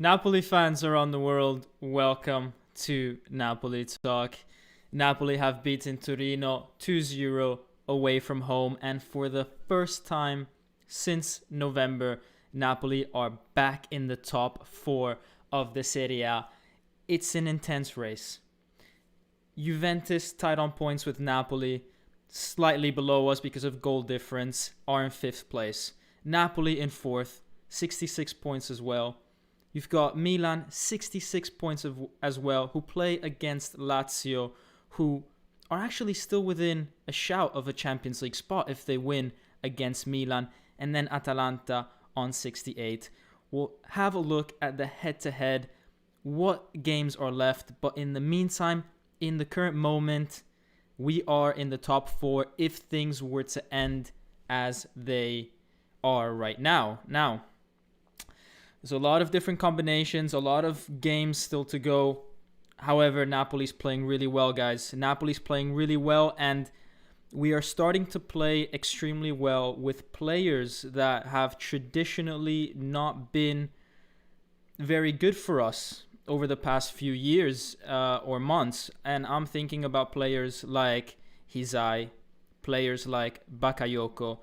Napoli fans around the world, welcome to Napoli Talk. Napoli have beaten Torino 2-0 away from home, and for the first time since November, Napoli are back in the top four of the Serie A. It's an intense race. Juventus tied on points with Napoli, slightly below us because of goal difference, are in fifth place. Napoli in fourth, 66 points as well. You've got Milan, 66 points as well, who play against Lazio, who are actually still within a shout of a Champions League spot if they win against Milan. And then Atalanta on 68. We'll have a look at the head-to-head, what games are left. But in the meantime, in the current moment, we are in the top four if things were to end as they are right now. Now, there's a lot of different combinations, a lot of games still to go. However, Napoli's playing really well, guys. Napoli's playing really well, and we are starting to play extremely well with players that have traditionally not been very good for us over the past few years or months. And I'm thinking about players like Insigne, players like Bakayoko.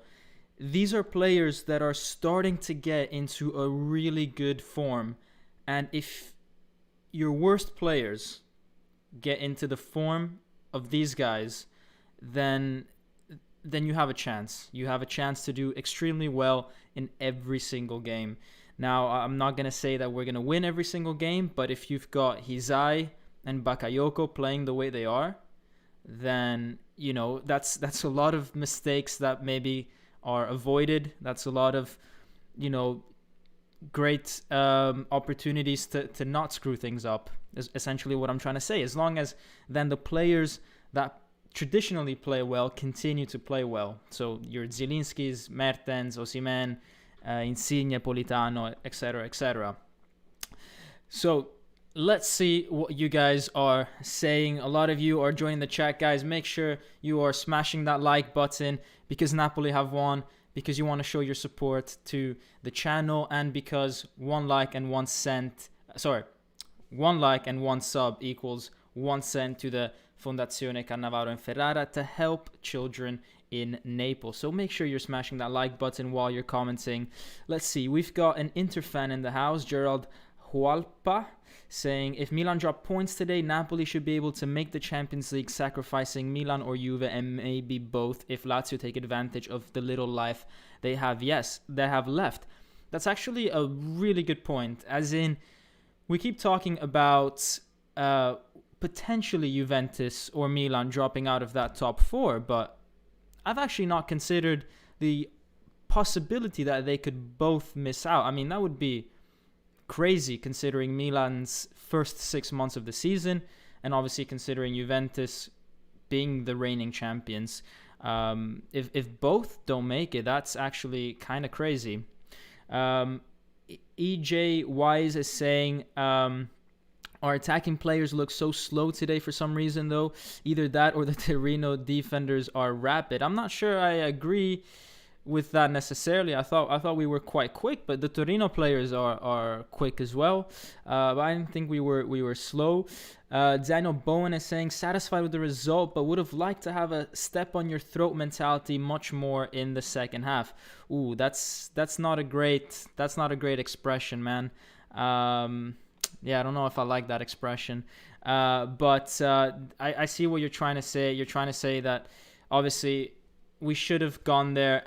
These are players that are starting to get into a really good form. And if your worst players get into the form of these guys, then you have a chance. You have a chance to do extremely well in every single game. Now, I'm not going to say that we're going to win every single game, but if you've got Insigne and Bakayoko playing the way they are, then, you know, that's a lot of mistakes that maybe are avoided. That's a lot of, you know, great opportunities to not screw things up, is essentially what I'm trying to say. As long as then the players that traditionally play well continue to play well. So your Zielinskis, Mertens, Osimhen, Insigne, Politano, etc., etc. So let's see what you guys are saying. A lot of you are joining the chat, guys. Make sure you are smashing that like button because Napoli have won, because you want to show your support to the channel, and because one like and 1 sub equals 1 cent to the Fondazione Cannavaro and Ferrara to help children in Naples. So make sure you're smashing that like button while you're commenting. Let's see, we've got an Inter fan in the house, Gerald Hualpa, saying, if Milan drop points today, Napoli should be able to make the Champions League, sacrificing Milan or Juve and maybe both if Lazio take advantage of the little life they have. Yes, they have left. That's actually a really good point. As in, we keep talking about potentially Juventus or Milan dropping out of that top four, but I've actually not considered the possibility that they could both miss out. I mean, that would be crazy considering Milan's first 6 months of the season, and obviously considering Juventus being the reigning champions. If both don't make it, that's actually kind of crazy. EJ Wise is saying, our attacking players look so slow today for some reason, though. Either that or the Torino defenders are rapid. I'm not sure I agree with that necessarily. I thought we were quite quick, but the Torino players are quick as well. But I didn't think we were slow. Daniel Bowen is saying, satisfied with the result, but would have liked to have a step on your throat mentality much more in the second half. Ooh, that's not a great expression, man. Yeah, I don't know if I like that expression. But I see what you're trying to say. You're trying to say that obviously we should have gone there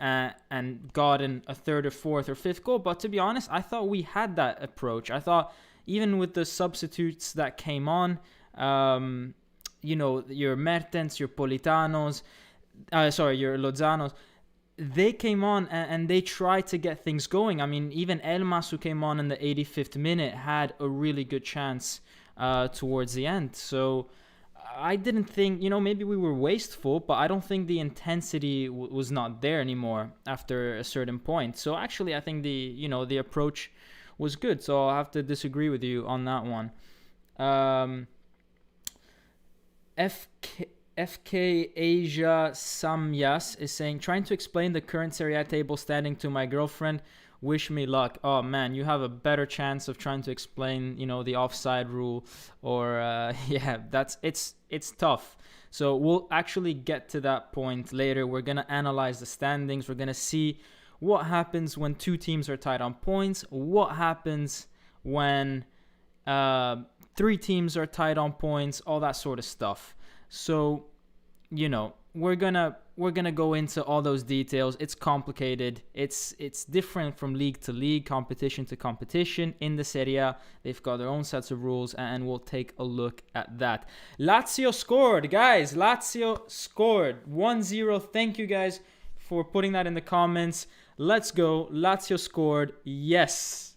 and gotten a third or fourth or fifth goal. But to be honest, I thought we had that approach. I thought even with the substitutes that came on, you know, your Mertens, your Politanos, your Lozano's, they came on and they tried to get things going. I mean, even Elmas, who came on in the 85th minute, had a really good chance towards the end. So I didn't think, you know, maybe we were wasteful, but I don't think the intensity was not there anymore after a certain point. So actually, I think the approach was good. So I'll have to disagree with you on that one. FK Asia Samyas is saying, trying to explain the current Serie A table standing to my girlfriend. Wish me luck. Oh man, you have a better chance of trying to explain, the offside rule, or yeah, it's tough. So we'll actually get to that point later. We're gonna analyze the standings. We're gonna see what happens when two teams are tied on points. What happens when three teams are tied on points? All that sort of stuff. So, we're gonna go into all those details. It's complicated. It's different from league to league, competition to competition. In the Serie A, they've got their own sets of rules, and we'll take a look at that. Lazio scored, guys. Lazio scored 1-0. Thank you guys for putting that in the comments. Let's go. Lazio scored. Yes.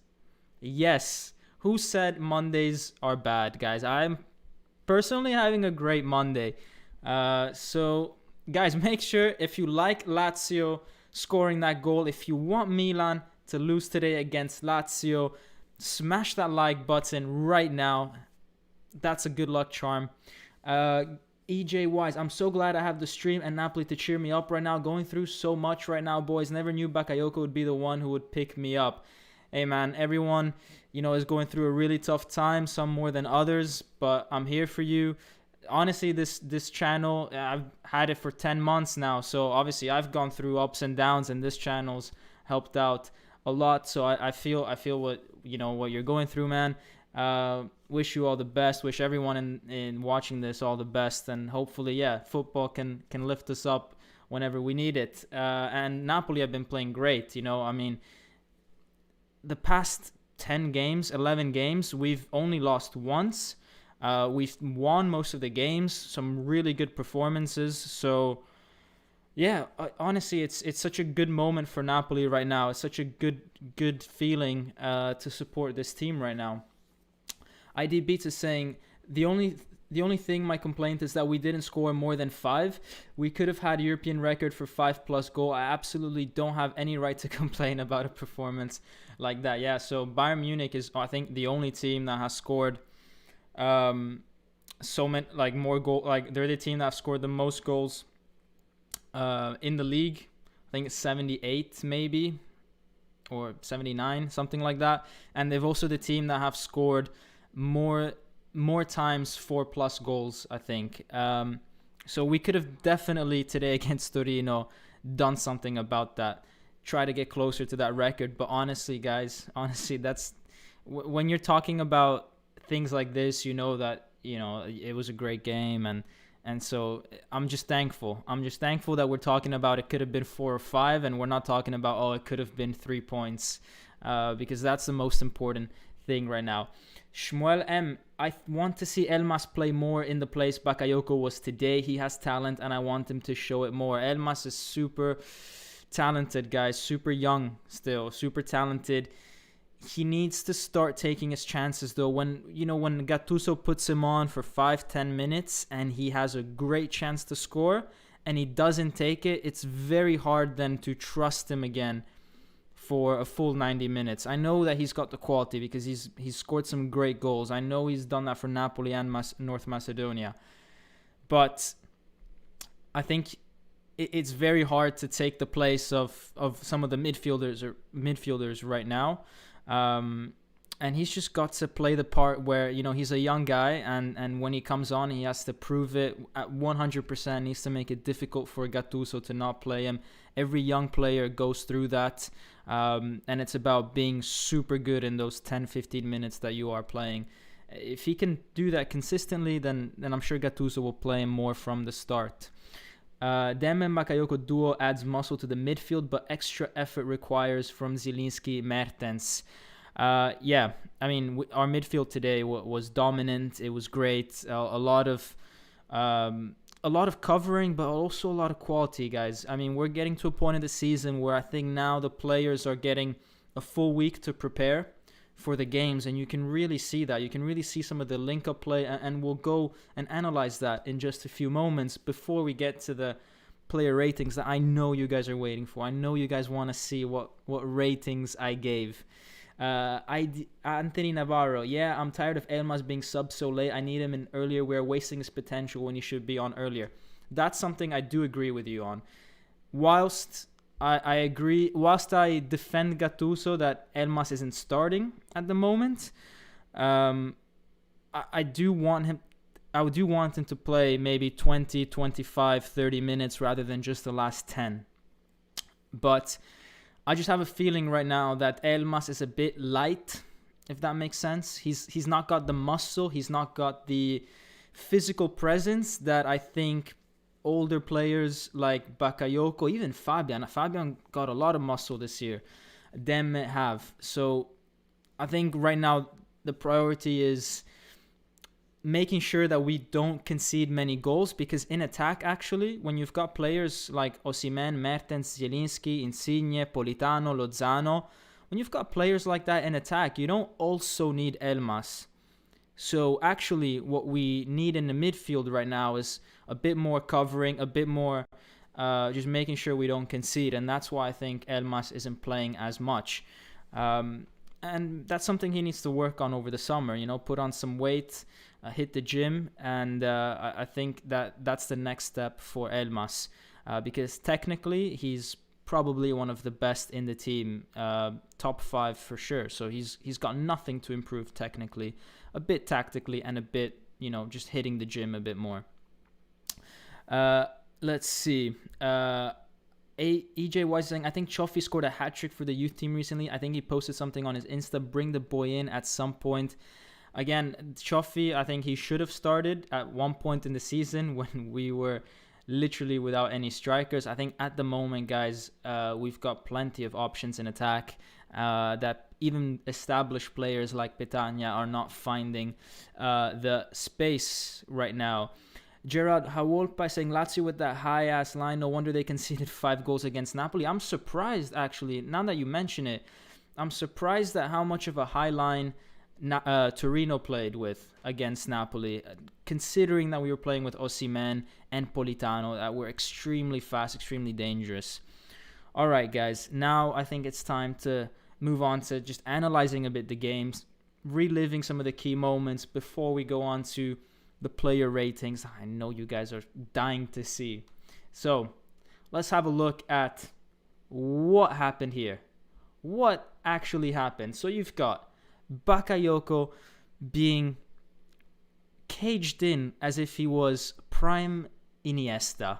Who said Mondays are bad, guys? I'm personally having a great Monday. So, guys, make sure if you like Lazio scoring that goal, if you want Milan to lose today against Lazio, smash that like button right now. That's a good luck charm. EJ Wise, I'm so glad I have the stream and Napoli to cheer me up right now. Going through so much right now, boys. Never knew Bakayoko would be the one who would pick me up. Hey, man, everyone, is going through a really tough time, some more than others, but I'm here for you. Honestly, this channel, I've had it for 10 months now, so obviously I've gone through ups and downs, and this channel's helped out a lot. So I feel what what you're going through, man. Wish you all the best. Wish everyone in watching this all the best, and hopefully, football can lift us up whenever we need it. And Napoli have been playing great. The past 10 games, 11 games, we've only lost once. We've won most of the games, some really good performances. So, honestly, it's such a good moment for Napoli right now. It's such a good feeling to support this team right now. ID Beats is saying, the only thing, my complaint is that we didn't score more than 5. We could have had European record for 5+ goal. I absolutely don't have any right to complain about a performance like that. Yeah, so Bayern Munich is, I think, the only team that has scored so many, more goal. They're the team that have scored the most goals in the league. I think it's 78 maybe, or 79, something like that. And they've also the team that have scored more times 4+ goals, I think. So we could have definitely today against Torino done something about that. Try to get closer to that record. But honestly, guys, that's when you're talking about things like this, that it was a great game, and so I'm just thankful. That we're talking about it could have been 4 or 5, and we're not talking about it could have been 3 points, because that's the most important thing right now. Shmuel M, I want to see Elmas play more in the place Bakayoko was today. He has talent, and I want him to show it more. Elmas is super talented, guys. Super young still. Super talented. He needs to start taking his chances, though. When Gattuso puts him on for 5-10 minutes and he has a great chance to score and he doesn't take it, it's very hard then to trust him again for a full 90 minutes. I know that he's got the quality because he's scored some great goals. I know he's done that for Napoli and North Macedonia. But I think it's very hard to take the place of some of the midfielders right now. And he's just got to play the part where, he's a young guy, and when he comes on, he has to prove it at 100%, needs to make it difficult for Gattuso to not play him. Every young player goes through that, and it's about being super good in those 10-15 minutes that you are playing. If he can do that consistently, then I'm sure Gattuso will play him more from the start. Dem and Bakayoko duo adds muscle to the midfield, but extra effort requires from Zielinski, Mertens. Our midfield today was dominant. It was great. A lot of covering, but also a lot of quality, guys. We're getting to a point in the season where I think now the players are getting a full week to prepare for the games, and you can really see that. You can really see some of the link-up play, and we'll go and analyze that in just a few moments before we get to the player ratings that I know you guys are waiting for. I know you guys want to see what ratings I gave. Anthony Navarro, I'm tired of Elmas being subbed so late. I need him in earlier. We're wasting his potential when he should be on earlier. That's something I do agree with you on. Whilst I agree, whilst I defend Gattuso that Elmas isn't starting at the moment, I do want him. I do want him to play maybe 20, 25, 30 minutes rather than just the last 10. But I just have a feeling right now that Elmas is a bit light, if that makes sense. He's not got the muscle, he's not got the physical presence that I think older players like Bakayoko, even Fabian got a lot of muscle this year, them have. So I think right now the priority is making sure that we don't concede many goals, because in attack, actually, when you've got players like Osimhen, Mertens, Zielinski, Insigne, Politano, Lozano, when you've got players like that in attack, you don't also need Elmas. So actually what we need in the midfield right now is a bit more covering, a bit more just making sure we don't concede, and that's why I think Elmas isn't playing as much. And that's something he needs to work on over the summer, put on some weight, hit the gym, and I think that's the next step for Elmas, because technically he's probably one of the best in the team, top 5 for sure. So he's got nothing to improve technically, a bit tactically, and a bit, just hitting the gym a bit more. Let's see. EJ Wise saying, I think Chofi scored a hat-trick for the youth team recently. I think he posted something on his Insta. Bring the boy in at some point. Again, Chofi, I think he should have started at one point in the season when we were literally without any strikers. I think at the moment, guys, we've got plenty of options in attack that even established players like Petagna are not finding the space right now. Gerard Hawolpa saying, Lazio with that high-ass line, no wonder they conceded 5 goals against Napoli. I'm surprised, actually, now that you mention it, I'm surprised at how much of a high line Torino played with against Napoli, considering that we were playing with Osimhen and Politano that were extremely fast, extremely dangerous. All right, guys, now I think it's time to move on to just analyzing a bit the games, reliving some of the key moments before we go on to the player ratings. I know you guys are dying to see. So let's have a look at what happened here. What actually happened? So you've got Bakayoko being caged in as if he was prime Iniesta.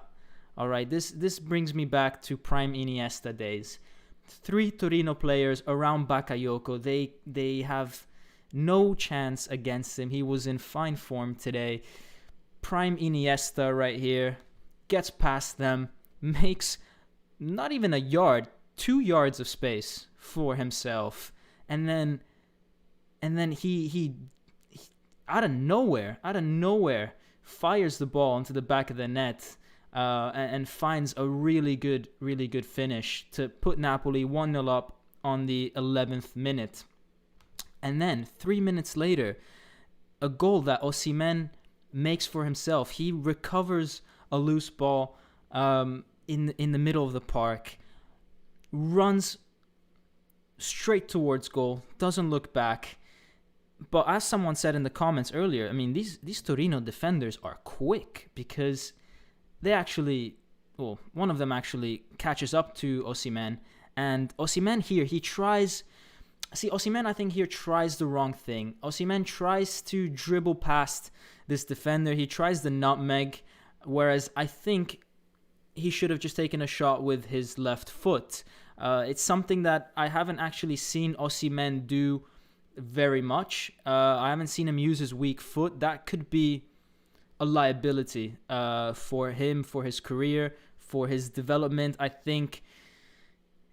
All right, this brings me back to prime Iniesta days. 3 Torino players around Bakayoko. They have no chance against him. He was in fine form today. Prime Iniesta right here. Gets past them. Makes not even a yard, 2 yards of space for himself. And then he out of nowhere, fires the ball into the back of the net and finds a really good finish to put Napoli 1-0 up on the 11th minute. And then 3 minutes later, a goal that Osimhen makes for himself. He recovers a loose ball in the middle of the park, runs straight towards goal, doesn't look back. But as someone said in the comments earlier, I mean, these Torino defenders are quick, because they actually, one of them actually catches up to Osimhen, and Osimhen here, Osimhen, I think, here tries the wrong thing. Osimhen tries to dribble past this defender. He tries the nutmeg, whereas I think he should have just taken a shot with his left foot. It's something that I haven't actually seen Osimhen do very much. I haven't seen him use his weak foot. That could be a liability for him, for his career, for his development. I think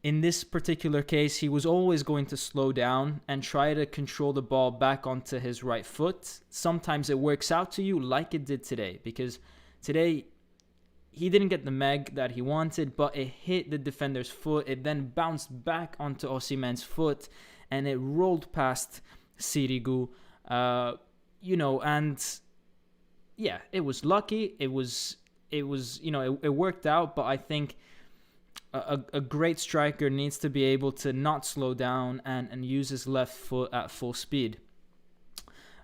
in this particular case, he was always going to slow down and try to control the ball back onto his right foot. Sometimes it works out to you, like it did today, because today he didn't get the meg that he wanted, but it hit the defender's foot. It then bounced back onto Osimhen's foot, and it rolled past Sirigu. And yeah, it was lucky. It worked out, but I think a great striker needs to be able to not slow down and use his left foot at full speed.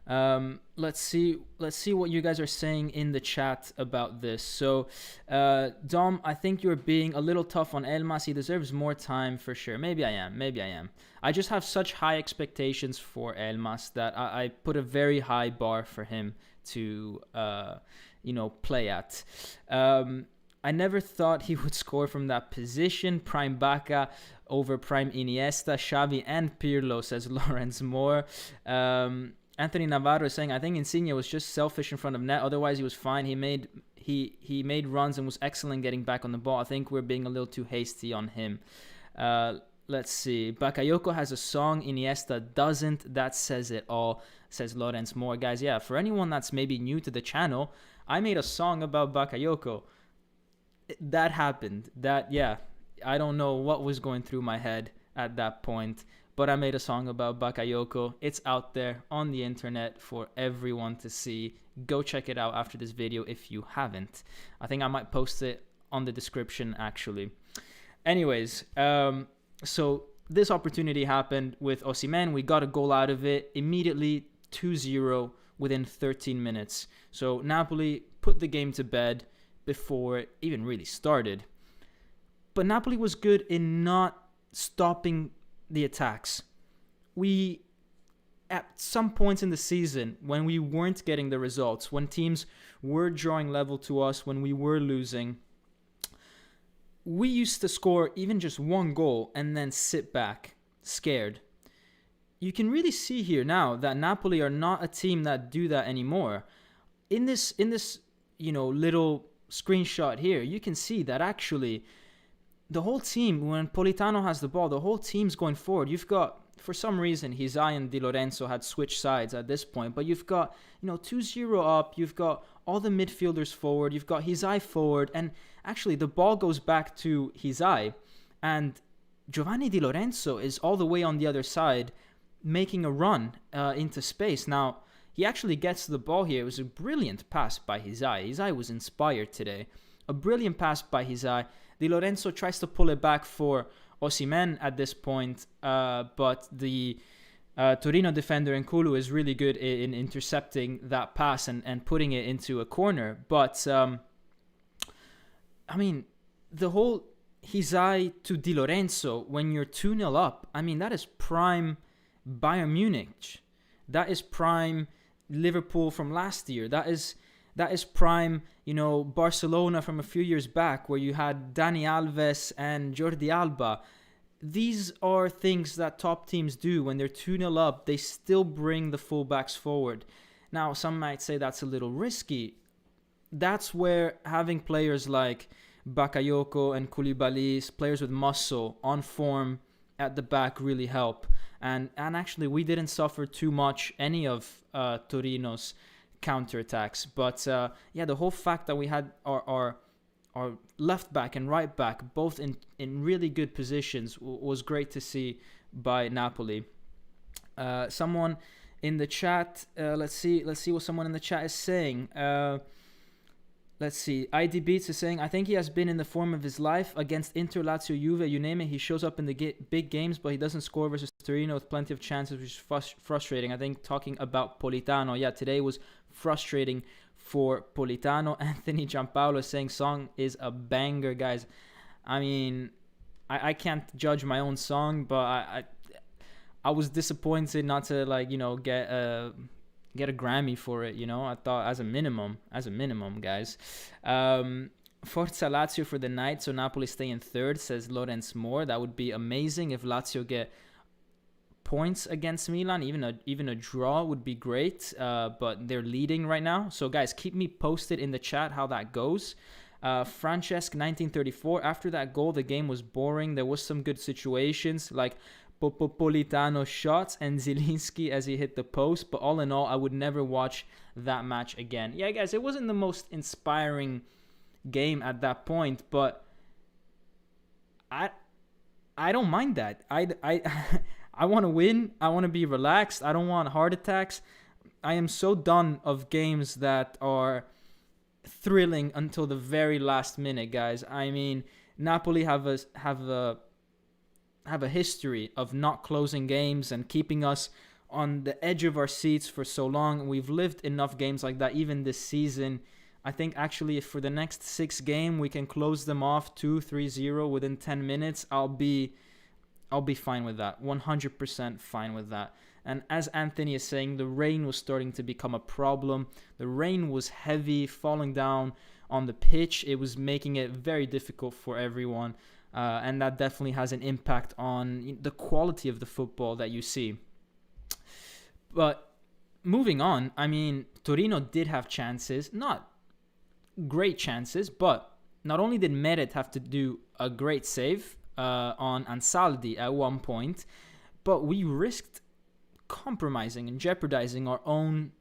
Let's see what you guys are saying in the chat about this. So, Dom, I think you're being a little tough on Elmas. He deserves more time for sure. Maybe I am. I just have such high expectations for Elmas that I put a very high bar for him to play at. I never thought he would score from that position. Prime Bacca over Prime Iniesta, Xavi and Pirlo, says Lorenzo Moore. Anthony Navarro is saying, I think Insigne was just selfish in front of net. Otherwise, he was fine. He made runs and was excellent getting back on the ball. I think we're being a little too hasty on him. Let's see. Bakayoko has a song. Iniesta doesn't. That says it all, says Lorenzo Moore. Guys, yeah, for anyone that's maybe new to the channel, I made a song about Bakayoko. That happened. I don't know what was going through my head at that point, but I made a song about Bakayoko. It's out there on the internet for everyone to see. Go check it out after this video if you haven't. I think I might post it on the description actually. Anyways, so this opportunity happened with Osimhen. We got a goal out of it immediately, 2-0 within 13 minutes. So Napoli put the game to bed before it even really started. But Napoli was good in not stopping the attacks. We, at some points in the season, when we weren't getting the results, when teams were drawing level to us, when we were losing, we used to score even just one goal and then sit back, scared. You can really see here now that Napoli are not a team that do that anymore. In this little screenshot here, you can see that actually the whole team, when Politano has the ball, the whole team's going forward. You've got, for some reason, Insigne and Di Lorenzo had switched sides at this point, but you've got 2-0 up, you've got all the midfielders forward, you've got Insigne forward, and actually the ball goes back to Insigne, and Giovanni Di Lorenzo is all the way on the other side making a run into space. Now, he actually gets the ball here. It was a brilliant pass by Insigne. Insigne was inspired today. A brilliant pass by Insigne. Di Lorenzo tries to pull it back for Osimhen at this point, but the Torino defender Nkulu is really good in intercepting that pass and putting it into a corner. But, the whole Insigne to Di Lorenzo, when you're 2-0 up, that is prime Bayern Munich. That is prime Liverpool from last year. That is prime, Barcelona from a few years back, where you had Dani Alves and Jordi Alba. These are things that top teams do. When they're 2-0 up, they still bring the fullbacks forward. Now, some might say that's a little risky. That's where having players like Bakayoko and Koulibaly, players with muscle, on form at the back, really help. And actually, we didn't suffer too much any of Torino's counterattacks. But the whole fact that we had our left back and right back both in really good positions was great to see by Napoli. Someone in the chat, let's see what someone in the chat is saying. Let's see. ID Beats is saying, I think he has been in the form of his life against Inter, Lazio, Juve, you name it. He shows up in the big games, but he doesn't score versus Torino with plenty of chances, which is frustrating. I think talking about Politano, today was frustrating for Politano. Anthony Giampaolo is saying, song is a banger, guys. I can't judge my own song, but I was disappointed not to get a Grammy for it, I thought as a minimum, guys. Forza Lazio for the night, so Napoli stay in third, says Lorenzo Moore. That would be amazing if Lazio get points against Milan. Even a draw would be great, but they're leading right now. So guys, keep me posted in the chat how that goes. Francesc 1934, after that goal, the game was boring. There was some good situations, like Politano shots and Zielinski as he hit the post, but all in all, I would never watch that match again. Yeah, guys, it wasn't the most inspiring game at that point, but I don't mind that. I want to win. I want to be relaxed. I don't want heart attacks. I am so done of games that are thrilling until the very last minute, guys. Napoli have a history of not closing games and keeping us on the edge of our seats for so long. We've lived enough games like that, even this season. I think actually if for the next 6 games we can close them off 2-3-0 within 10 minutes, I'll be fine with that. 100% fine with that. And as Anthony is saying, the rain was starting to become a problem. The rain was heavy, falling down on the pitch. It was making it very difficult for everyone. And that definitely has an impact on the quality of the football that you see. But moving on, I mean, Torino did have chances. Not great chances, but not only did Meret have to do a great save on Ansaldi at one point, but we risked compromising and jeopardizing our own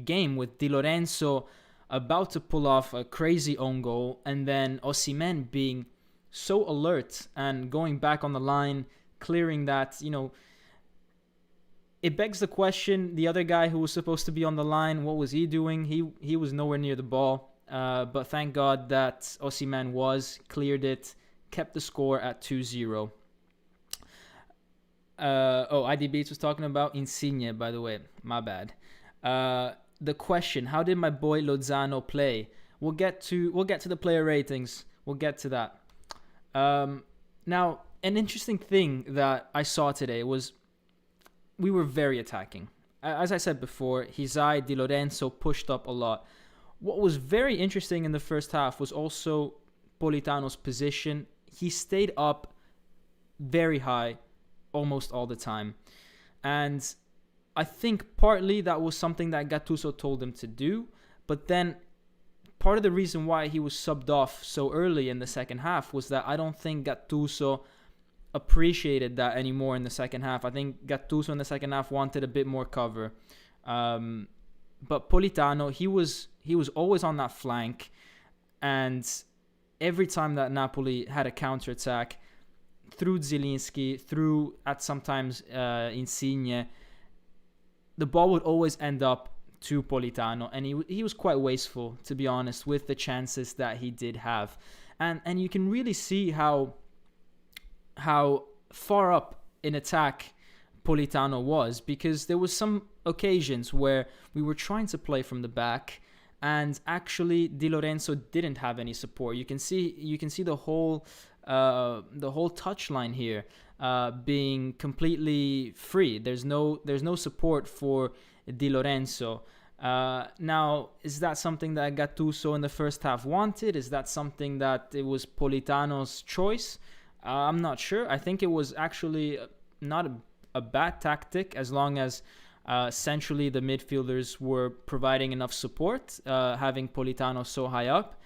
game with Di Lorenzo about to pull off a crazy own goal, and then Osimhen being so alert and going back on the line, clearing that, it begs the question, the other guy who was supposed to be on the line, what was he doing? He was nowhere near the ball. But thank God that Osimhen cleared it, kept the score at 2-0. ID Beats was talking about Insigne, by the way. My bad. The question, how did my boy Lozano play? We'll get to the player ratings. We'll get to that. Now, an interesting thing that I saw today was we were very attacking. As I said before, Hizai, Di Lorenzo pushed up a lot. What was very interesting in the first half was also Politano's position. He stayed up very high almost all the time. And I think partly that was something that Gattuso told him to do. But then part of the reason why he was subbed off so early in the second half was that I don't think Gattuso appreciated that anymore in the second half. I think Gattuso in the second half wanted a bit more cover. But Politano, he was always on that flank, and every time that Napoli had a counterattack, through Zielinski, through at sometimes Insigne, the ball would always end up to Politano, and he was quite wasteful, to be honest, with the chances that he did have. And you can really see how far up in attack Politano was, because there was some occasions where we were trying to play from the back, and actually Di Lorenzo didn't have any support. You can see the whole touchline here being completely free. There's no support for Di Lorenzo. Now, is that something that Gattuso in the first half wanted? Is that something that it was Politano's choice? I'm not sure. I think it was actually not a bad tactic, as long as centrally the midfielders were providing enough support, having Politano so high up.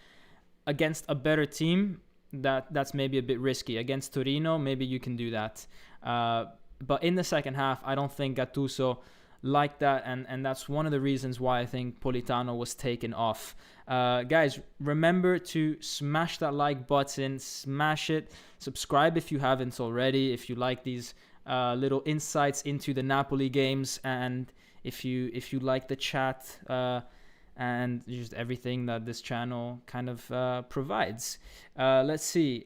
Against a better team, that's maybe a bit risky. Against Torino, maybe you can do that. But in the second half, I don't think Gattuso liked that, and that's one of the reasons why I think Politano was taken off. Guys, remember to smash that like button, smash it, subscribe if you haven't already, if you like these little insights into the Napoli games, and if you like the chat and just everything that this channel kind of provides. Let's see.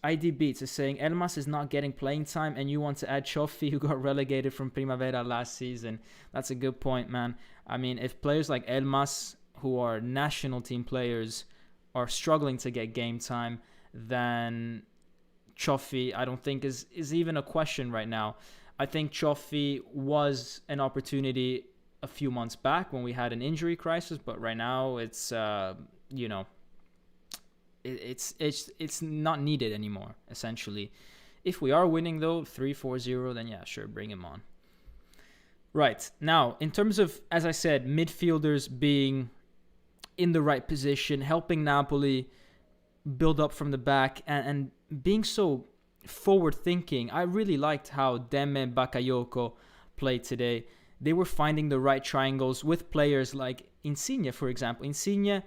ID Beats is saying Elmas is not getting playing time, and you want to add Cioffi, who got relegated from Primavera last season. That's a good point, man. I mean, if players like Elmas, who are national team players, are struggling to get game time, then Cioffi, I don't think is even a question right now. I think Cioffi was an opportunity a few months back when we had an injury crisis, but right now it's it's not needed anymore, essentially. If we are winning though 3-4-0, then yeah, sure, bring him on. Right, now in terms of, as I said, midfielders being in the right position, helping Napoli build up from the back, and being so forward thinking, I really liked how Demme and Bakayoko played today. They were finding the right triangles with players like Insigne, for example. Insigne,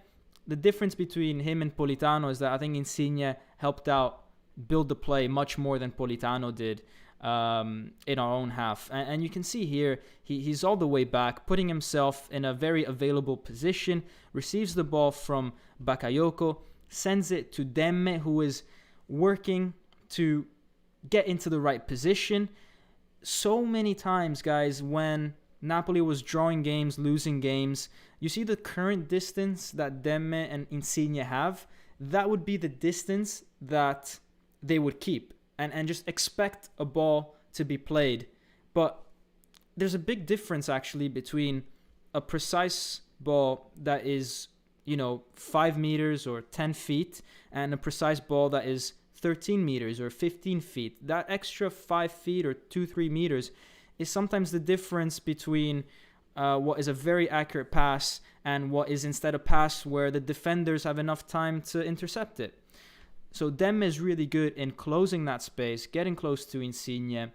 the difference between him and Politano is that I think Insigne helped out build the play much more than Politano did in our own half. And you can see here, he's all the way back, putting himself in a very available position, receives the ball from Bakayoko, sends it to Demme, who is working to get into the right position. so many times, guys, when Napoli was drawing games, losing games, you see the current distance that Demme and Insigne have, that would be the distance that they would keep and just expect a ball to be played. But there's a big difference actually between a precise ball that is, 5 meters or 10 feet and a precise ball that is 13 meters or 15 feet. That extra 5 feet or 2-3 meters is sometimes the difference between what is a very accurate pass and what is instead a pass where the defenders have enough time to intercept it. So Demme is really good in closing that space, getting close to Insigne,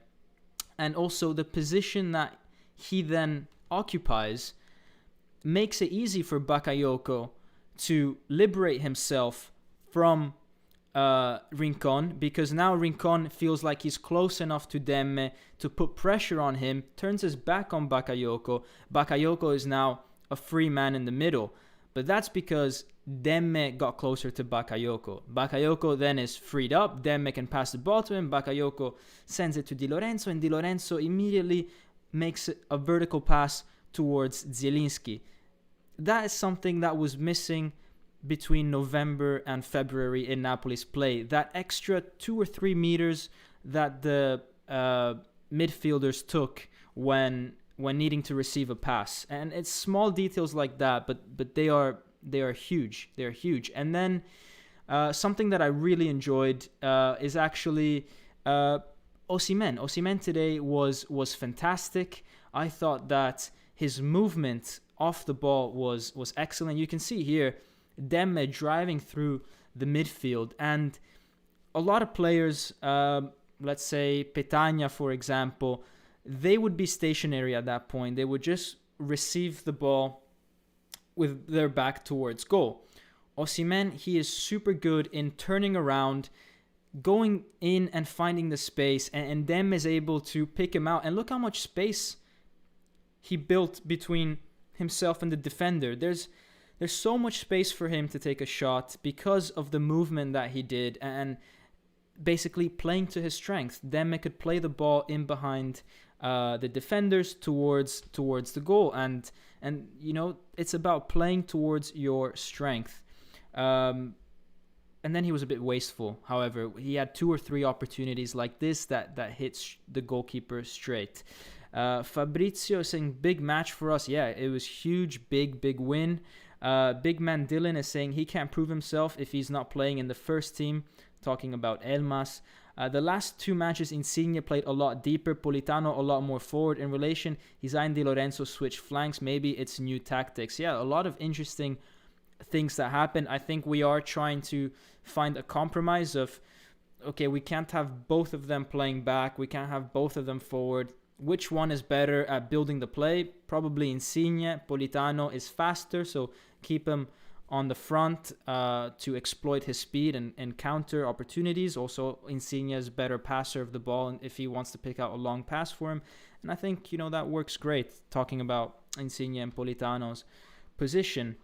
and also the position that he then occupies makes it easy for Bakayoko to liberate himself from Rincon, because now Rincon feels like he's close enough to Demme to put pressure on him, turns his back on Bakayoko. Bakayoko is now a free man in the middle, but that's because Demme got closer to Bakayoko. Bakayoko then is freed up, Demme can pass the ball to him, Bakayoko sends it to Di Lorenzo, and Di Lorenzo immediately makes a vertical pass towards Zielinski. That is something that was missing between November and February in Napoli's play. That extra 2 or 3 meters that the midfielders took when needing to receive a pass. And it's small details like that, but they are huge. They are huge. And then something that I really enjoyed is actually Osimhen. Osimhen today was fantastic. I thought that his movement off the ball was excellent. You can see here Demme driving through the midfield, and a lot of players, let's say Petagna for example, they would be stationary at that point. They would just receive the ball with their back towards goal. Osimhen, he is super good in turning around, going in and finding the space, and Demme is able to pick him out. And look how much space he built between himself and the defender. There's so much space for him to take a shot because of the movement that he did and basically playing to his strength. Demme could play the ball in behind the defenders towards the goal, and it's about playing towards your strength. And then he was a bit wasteful. However, he had 2 or 3 opportunities like this that hits the goalkeeper straight. Fabrizio saying big match for us. Yeah, it was huge, big win. Big man Dylan is saying he can't prove himself if he's not playing in the first team, talking about Elmas. The last 2 matches, Insigne played a lot deeper, Politano a lot more forward. In relation, Insigne and Di Lorenzo switch flanks. Maybe it's new tactics. Yeah, a lot of interesting things that happened. I think we are trying to find a compromise of, okay, we can't have both of them playing back. We can't have both of them forward. Which one is better at building the play? Probably Insigne. Politano is faster, so keep him on the front to exploit his speed and counter opportunities. Also, Insigne is better passer of the ball if he wants to pick out a long pass for him. And I think, that works great, talking about Insigne and Politano's position.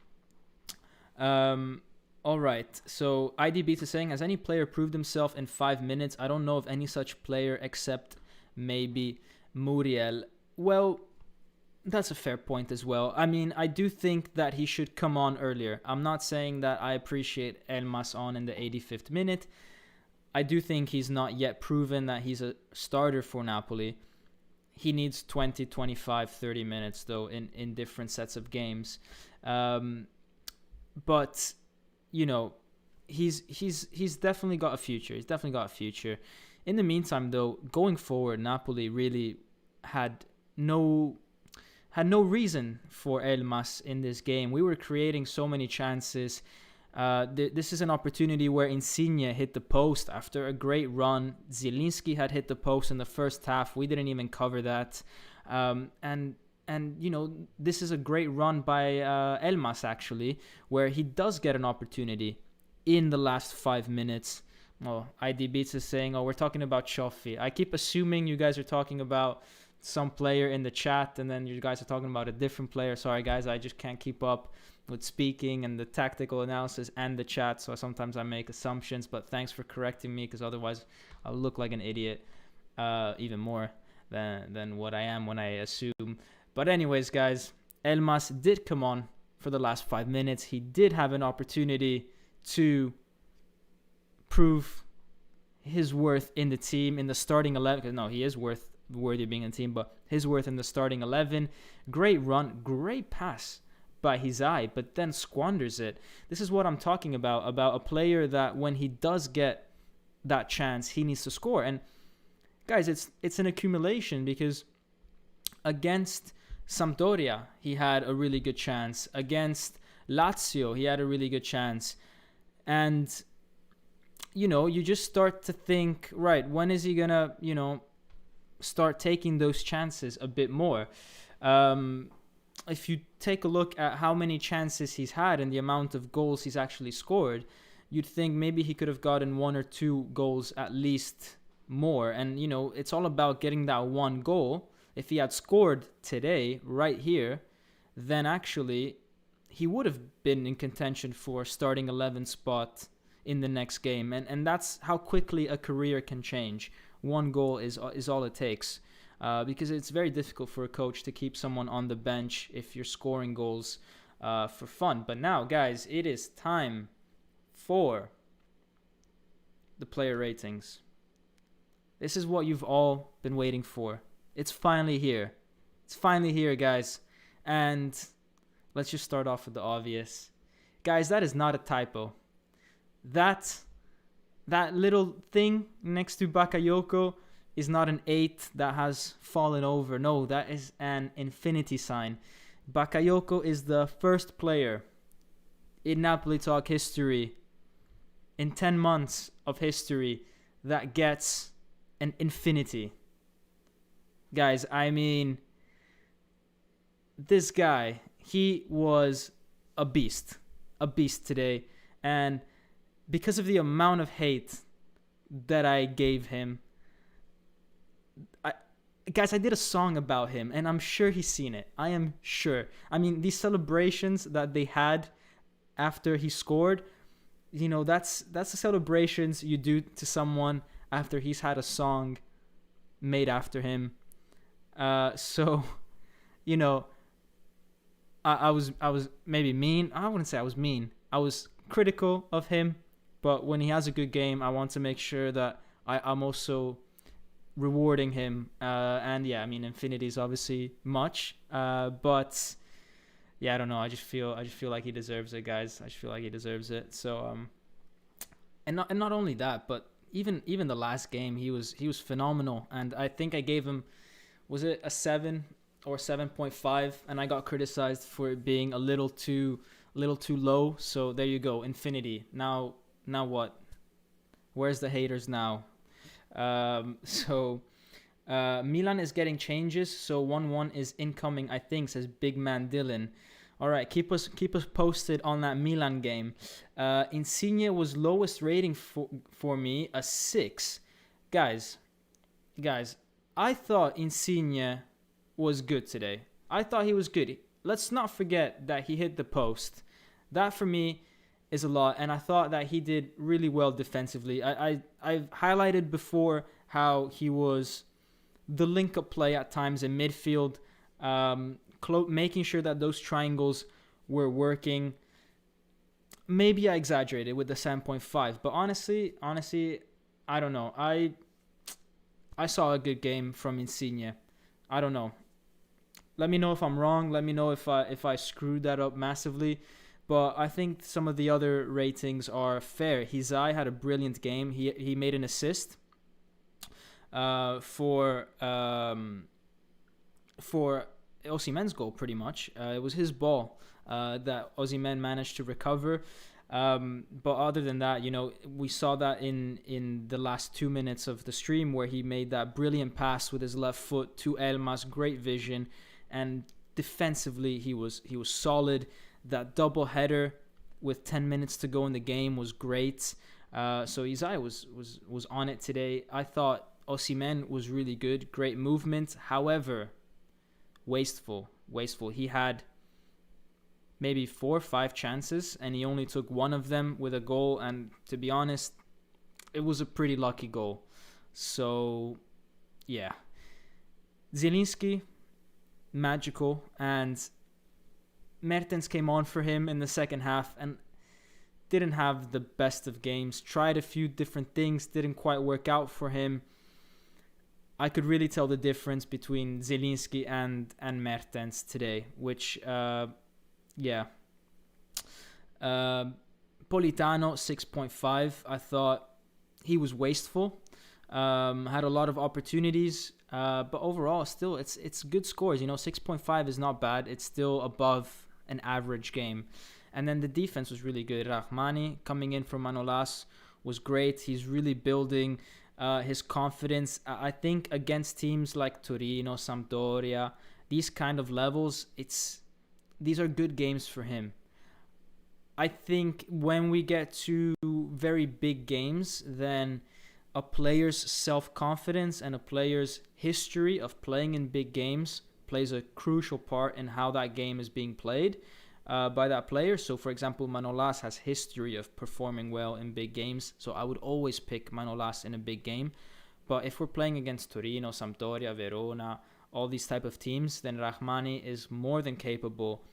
All right, so IDB is saying, has any player proved himself in 5 minutes? I don't know of any such player except maybe Muriel. Well, that's a fair point as well. I mean, I do think that he should come on earlier. I'm not saying that I appreciate Elmas on in the 85th minute. I do think he's not yet proven that he's a starter for Napoli. He needs 20, 25, 30 minutes, though, in different sets of games. But, he's definitely got a future. He's definitely got a future. In the meantime, though, going forward, Napoli really had no reason for Elmas in this game. We were creating so many chances. This is an opportunity where Insigne hit the post after a great run. Zielinski had hit the post in the first half. We didn't even cover that. And this is a great run by Elmas, actually, where he does get an opportunity in the last 5 minutes. Oh, ID Beats is saying, we're talking about Cioffi. I keep assuming you guys are talking about some player in the chat, and then you guys are talking about a different player. Sorry, guys, I just can't keep up with speaking and the tactical analysis and the chat, so sometimes I make assumptions, but thanks for correcting me, because otherwise I'll look like an idiot even more. than what I am when I assume. But anyways, guys, Elmas did come on for the last 5 minutes. He did have an opportunity to prove his worth in the team, in the starting 11. No, he is worthy of being in the team, but his worth in the starting 11. Great run, great pass by Hizai, but then squanders it. This is what I'm talking about a player that when he does get that chance, he needs to score. And guys, it's an accumulation, because against Sampdoria, he had a really good chance. Against Lazio, he had a really good chance. And, you just start to think, right, when is he going to, start taking those chances a bit more? If you take a look at how many chances he's had and the amount of goals he's actually scored, you'd think maybe he could have gotten 1 or 2 goals at least more. And, it's all about getting that one goal. If he had scored today, right here, then actually he would have been in contention for starting 11 spot in the next game. And that's how quickly a career can change. One goal is all it takes. Because it's very difficult for a coach to keep someone on the bench if you're scoring goals for fun. But now, guys, it is time for the player ratings. This is what you've all been waiting for. It's finally here. It's finally here, guys. And let's just start off with the obvious. Guys, that is not a typo. That little thing next to Bakayoko is not an 8 that has fallen over. No, that is an infinity sign. Bakayoko is the first player in Napoli Talk history, in 10 months of history, that gets an infinity. Guys, I mean, this guy, he was a beast today. And because of the amount of hate that I gave him, I did a song about him, and I'm sure he's seen it. I am sure. I mean, these celebrations that they had after he scored, that's the celebrations you do to someone after he's had a song made after him. So, I was maybe mean. I wouldn't say I was mean. I was critical of him, but when he has a good game, I want to make sure that I'm also rewarding him. And yeah, I mean, infinity is obviously much, but yeah, I don't know. I just feel like he deserves it, guys. I just feel like he deserves it. So and not only that, but even the last game, he was phenomenal. And I think I gave him, was it a 7 or 7.5, and I got criticized for it being a little too low. So there you go, infinity. Now what? Where's the haters now? Milan is getting changes, so 1-1 is incoming, I think, says Big Man Dylan. All right, keep us posted on that Milan game. Insigne was lowest rating for me, a 6. Guys, I thought Insigne was good today. I thought he was good. Let's not forget that he hit the post. That for me is a lot, and I thought that he did really well defensively. I've highlighted before how he was the link-up play at times in midfield, making sure that those triangles were working. Maybe I exaggerated with the 7.5, but honestly, I don't know. I saw a good game from Insigne. I don't know. Let me know if I'm wrong. Let me know if I screwed that up massively. But I think some of the other ratings are fair. Hizai had a brilliant game. He made an assist for Osimhen's goal, pretty much. It was his ball that Osimhen managed to recover. But other than that, we saw that in the last 2 minutes of the stream, where he made that brilliant pass with his left foot to Elmas. Great vision, and defensively he was solid. That double header with 10 minutes to go in the game was great. So Hizai was on it today. I thought Osimhen was really good. Great movement. However, wasteful. He had maybe 4 or 5 chances, and he only took one of them with a goal. And to be honest, it was a pretty lucky goal. So, yeah. Zielinski, magical, and Mertens came on for him in the second half and didn't have the best of games. Tried a few different things, didn't quite work out for him. I could really tell the difference between Zielinski and Mertens today, which, yeah. Politano, 6.5. I thought he was wasteful. Had a lot of opportunities, but overall, still, it's good scores. 6.5 is not bad. It's still above an average game. And then the defense was really good. Rahmani coming in from Manolas was great. He's really building his confidence. I think against teams like Torino, Sampdoria, these kind of levels, these are good games for him. I think when we get to very big games, then a player's self-confidence and a player's history of playing in big games plays a crucial part in how that game is being played by that player. So, for example, Manolas has history of performing well in big games, so I would always pick Manolas in a big game. But if we're playing against Torino, Sampdoria, Verona, all these type of teams, then Rahmani is more than capable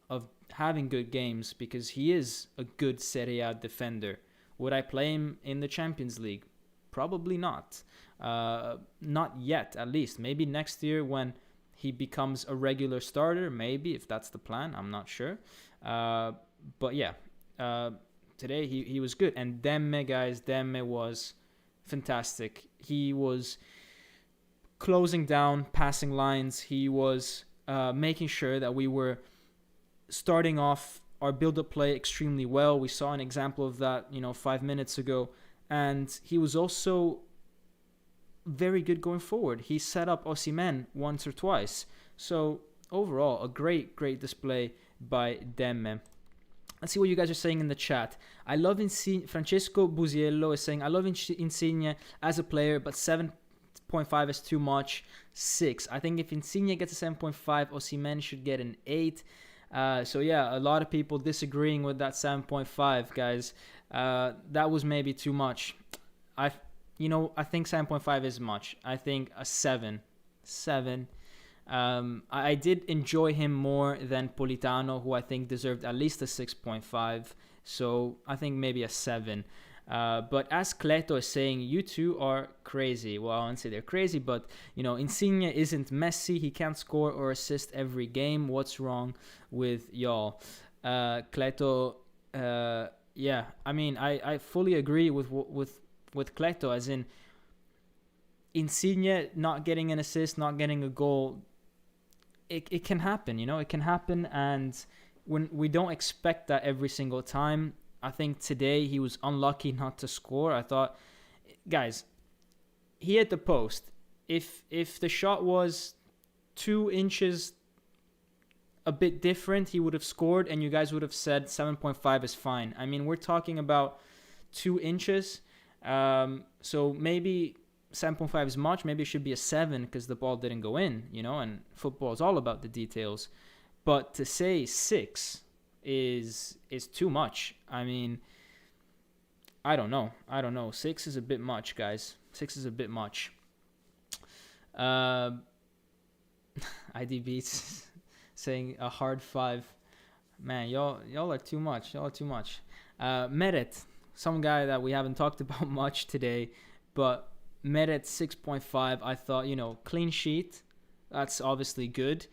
of having good games because he is a good Serie A defender. Would I play him in the Champions League? Probably not. Not yet, at least. Maybe next year when he becomes a regular starter, maybe, if that's the plan. I'm not sure. But yeah, today he was good. And Demme, guys, Demme was fantastic. He was closing down passing lines. He was making sure that we were starting off our build-up play extremely well. We saw an example of that, 5 minutes ago. And he was also very good going forward. He set up Osimhen once or twice. So overall, a great display by Demme. Let's see what you guys are saying in the chat. I love Insigne. Francesco Busiello is saying, I love Insigne as a player, but 7.5 is too much. 6. I think if Insigne gets a 7.5, Osimhen should get an 8. So yeah, a lot of people disagreeing with that 7.5, guys. That was maybe too much. I think 7.5 is much. I think a 7. I did enjoy him more than Politano, who I think deserved at least a 6.5. So I think maybe a 7. But as Cleto is saying, you two are crazy. Well, I won't say they're crazy, but, Insigne isn't Messi. He can't score or assist every game. What's wrong with y'all? Cleto, yeah, I mean, I fully agree with Cleto, as in Insigne not getting an assist, not getting a goal. It can happen, it can happen. And when we don't expect that every single time, I think today he was unlucky not to score. I thought, guys, he hit the post. If the shot was 2 inches a bit different, he would have scored, and you guys would have said 7.5 is fine. I mean, we're talking about 2 inches. So maybe 7.5 is much. Maybe it should be a 7 because the ball didn't go in, and football is all about the details. But to say 6 is too much. I mean, I don't know. 6 is a bit much, guys. 6 is a bit much. ID Beats saying a hard 5. Man, y'all are too much. Meret, some guy that we haven't talked about much today, but Meret 6.5. I thought, clean sheet. That's obviously good.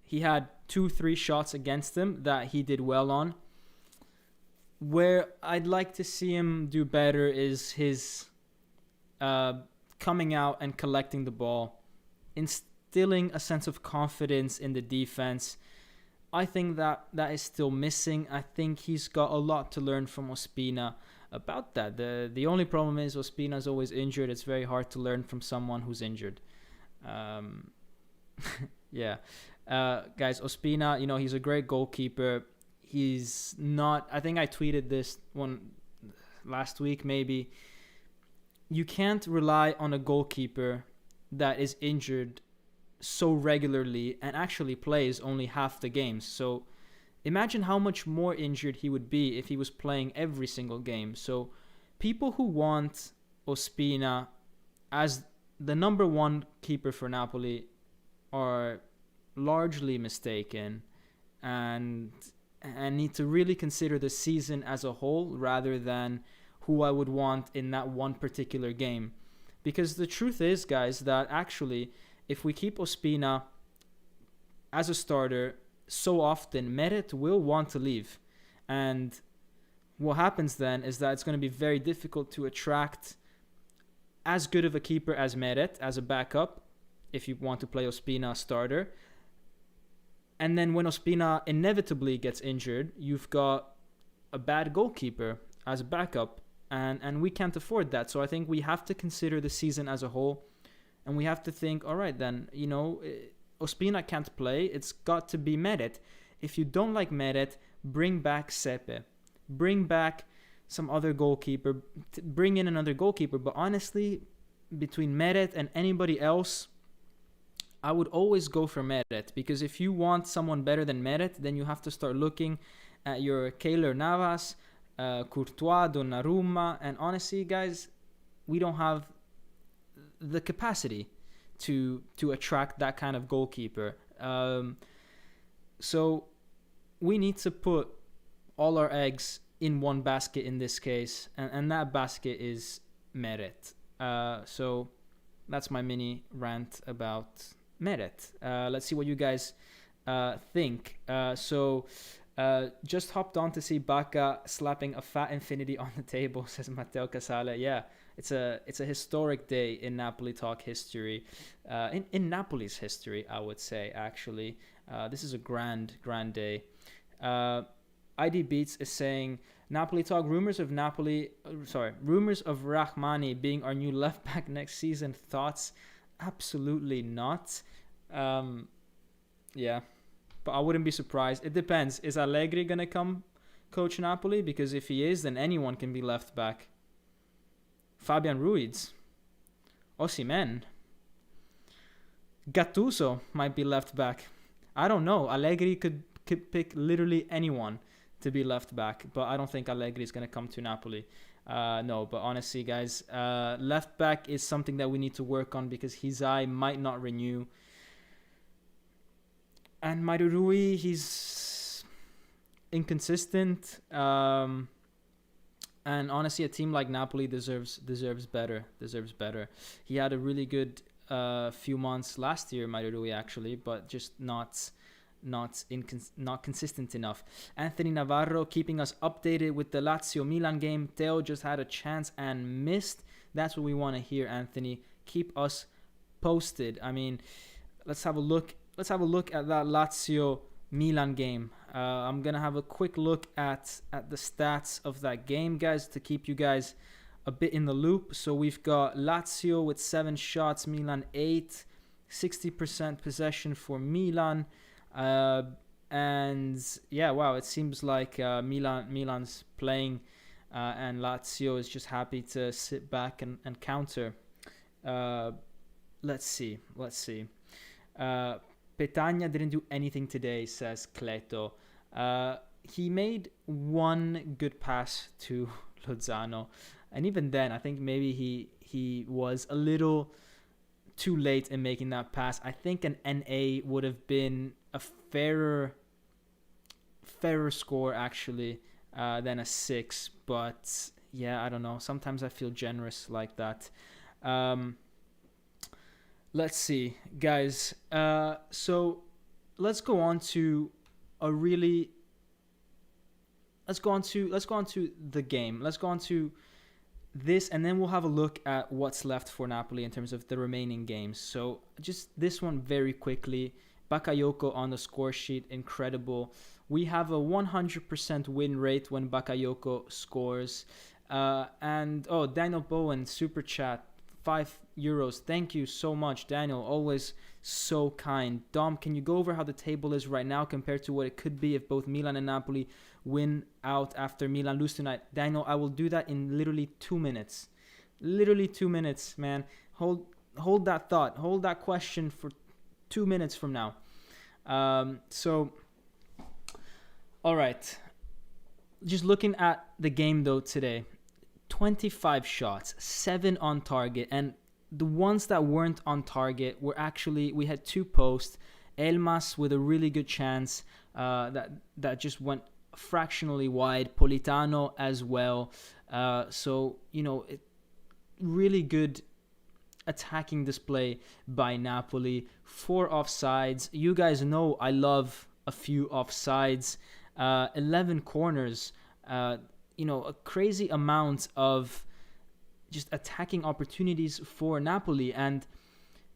He had 2-3 shots against him that he did well on. Where I'd like to see him do better is his coming out and collecting the ball, instilling a sense of confidence in the defense. I think that is still missing. I think he's got a lot to learn from Ospina about that. The only problem is Ospina's always injured. It's very hard to learn from someone who's injured. Yeah. Guys, Ospina, he's a great goalkeeper. He's not, I think I tweeted this one last week maybe. You can't rely on a goalkeeper that is injured so regularly and actually plays only half the games. So imagine how much more injured he would be if he was playing every single game. So people who want Ospina as the number one keeper for Napoli, are largely mistaken, and need to really consider the season as a whole rather than who I would want in that one particular game. Because the truth is, guys, that actually, if we keep Ospina as a starter so often, Meret will want to leave. And what happens then is that it's going to be very difficult to attract as good of a keeper as Meret as a backup if you want to play Ospina starter. And then when Ospina inevitably gets injured, you've got a bad goalkeeper as a backup. And we can't afford that. So I think we have to consider the season as a whole. And we have to think, all right, then, Ospina can't play. It's got to be Meret. If you don't like Meret, bring back Sepe. Bring back some other goalkeeper. Bring in another goalkeeper. But honestly, between Meret and anybody else, I would always go for Meret. Because if you want someone better than Meret, then you have to start looking at your Keylor Navas, Courtois, Donnarumma, and honestly, guys, we don't have the capacity to attract that kind of goalkeeper. So we need to put all our eggs in one basket in this case, and that basket is Meret. So that's my mini rant about Meret. Let's see what you guys think. Just hopped on to see Bacca slapping a fat infinity on the table, says Matteo Casale. Yeah, it's a historic day in Napoli talk history, in Napoli's history, I would say, actually. This is a grand day. ID Beats is saying, Napoli talk, rumors of Rahmani being our new left back next season. Thoughts? Absolutely not. Yeah. But I wouldn't be surprised. It depends. Is Allegri going to come coach Napoli? Because if he is, then anyone can be left back. Fabian Ruiz. Osimhen. Gattuso might be left back. I don't know. Allegri could pick literally anyone to be left back. But I don't think Allegri is going to come to Napoli. No, but honestly, guys, left back is something that we need to work on because Hizai might not renew. And Mairui, he's inconsistent. And honestly, a team like Napoli deserves better. He had a really good few months last year, Mairui, actually, but just not consistent enough. Anthony Navarro keeping us updated with the Lazio-Milan game. Theo just had a chance and missed. That's what we want to hear, Anthony. Keep us posted. I mean, let's have a look at that Lazio-Milan game. I'm going to have a quick look at the stats of that game, guys, to keep you guys a bit in the loop. So we've got Lazio with 7 shots, Milan 8, 60% possession for Milan. And yeah, wow, it seems like Milan's playing and Lazio is just happy to sit back and counter. Let's see. Petagna didn't do anything today, says Cleto. He made one good pass to Lozano. And even then, I think maybe he was a little too late in making that pass. I think an NA would have been a fairer score, actually, than a 6. But, yeah, I don't know. Sometimes I feel generous like that. Let's see, guys. So let's go on to the game. Let's go on to this, and then we'll have a look at what's left for Napoli in terms of the remaining games. So just this one very quickly. Bakayoko on the score sheet, incredible. We have a 100% win rate when Bakayoko scores. Daniel Bowen, super chat. €5. Thank you so much, Daniel. Always so kind. Dom, can you go over how the table is right now compared to what it could be if both Milan and Napoli win out after Milan lose tonight? Daniel, I will do that in literally 2 minutes. Literally 2 minutes, man. Hold that thought. Hold that question for 2 minutes from now. All right. Just looking at the game, though, today. 25 shots, 7 on target, and the ones that weren't on target were actually, we had 2 posts. Elmas with a really good chance that just went fractionally wide. Politano as well. So, really good attacking display by Napoli. 4 offsides. You guys know I love a few offsides. 11 corners. A crazy amount of just attacking opportunities for Napoli, and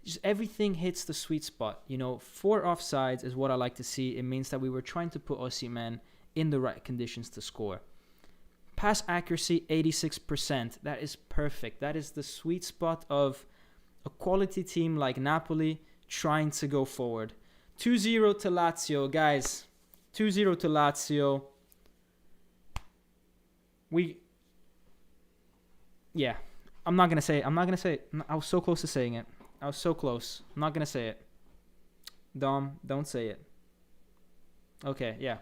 just everything hits the sweet spot. 4 offsides is what I like to see. It means that we were trying to put Osimhen in the right conditions to score. Pass accuracy, 86%. That is perfect. That is the sweet spot of a quality team like Napoli trying to go forward. 2-0 to Lazio, guys. 2-0 to Lazio. I'm not going to say it. I was so close to saying it. I was so close. I'm not going to say it. Dom, don't say it. Okay, yeah.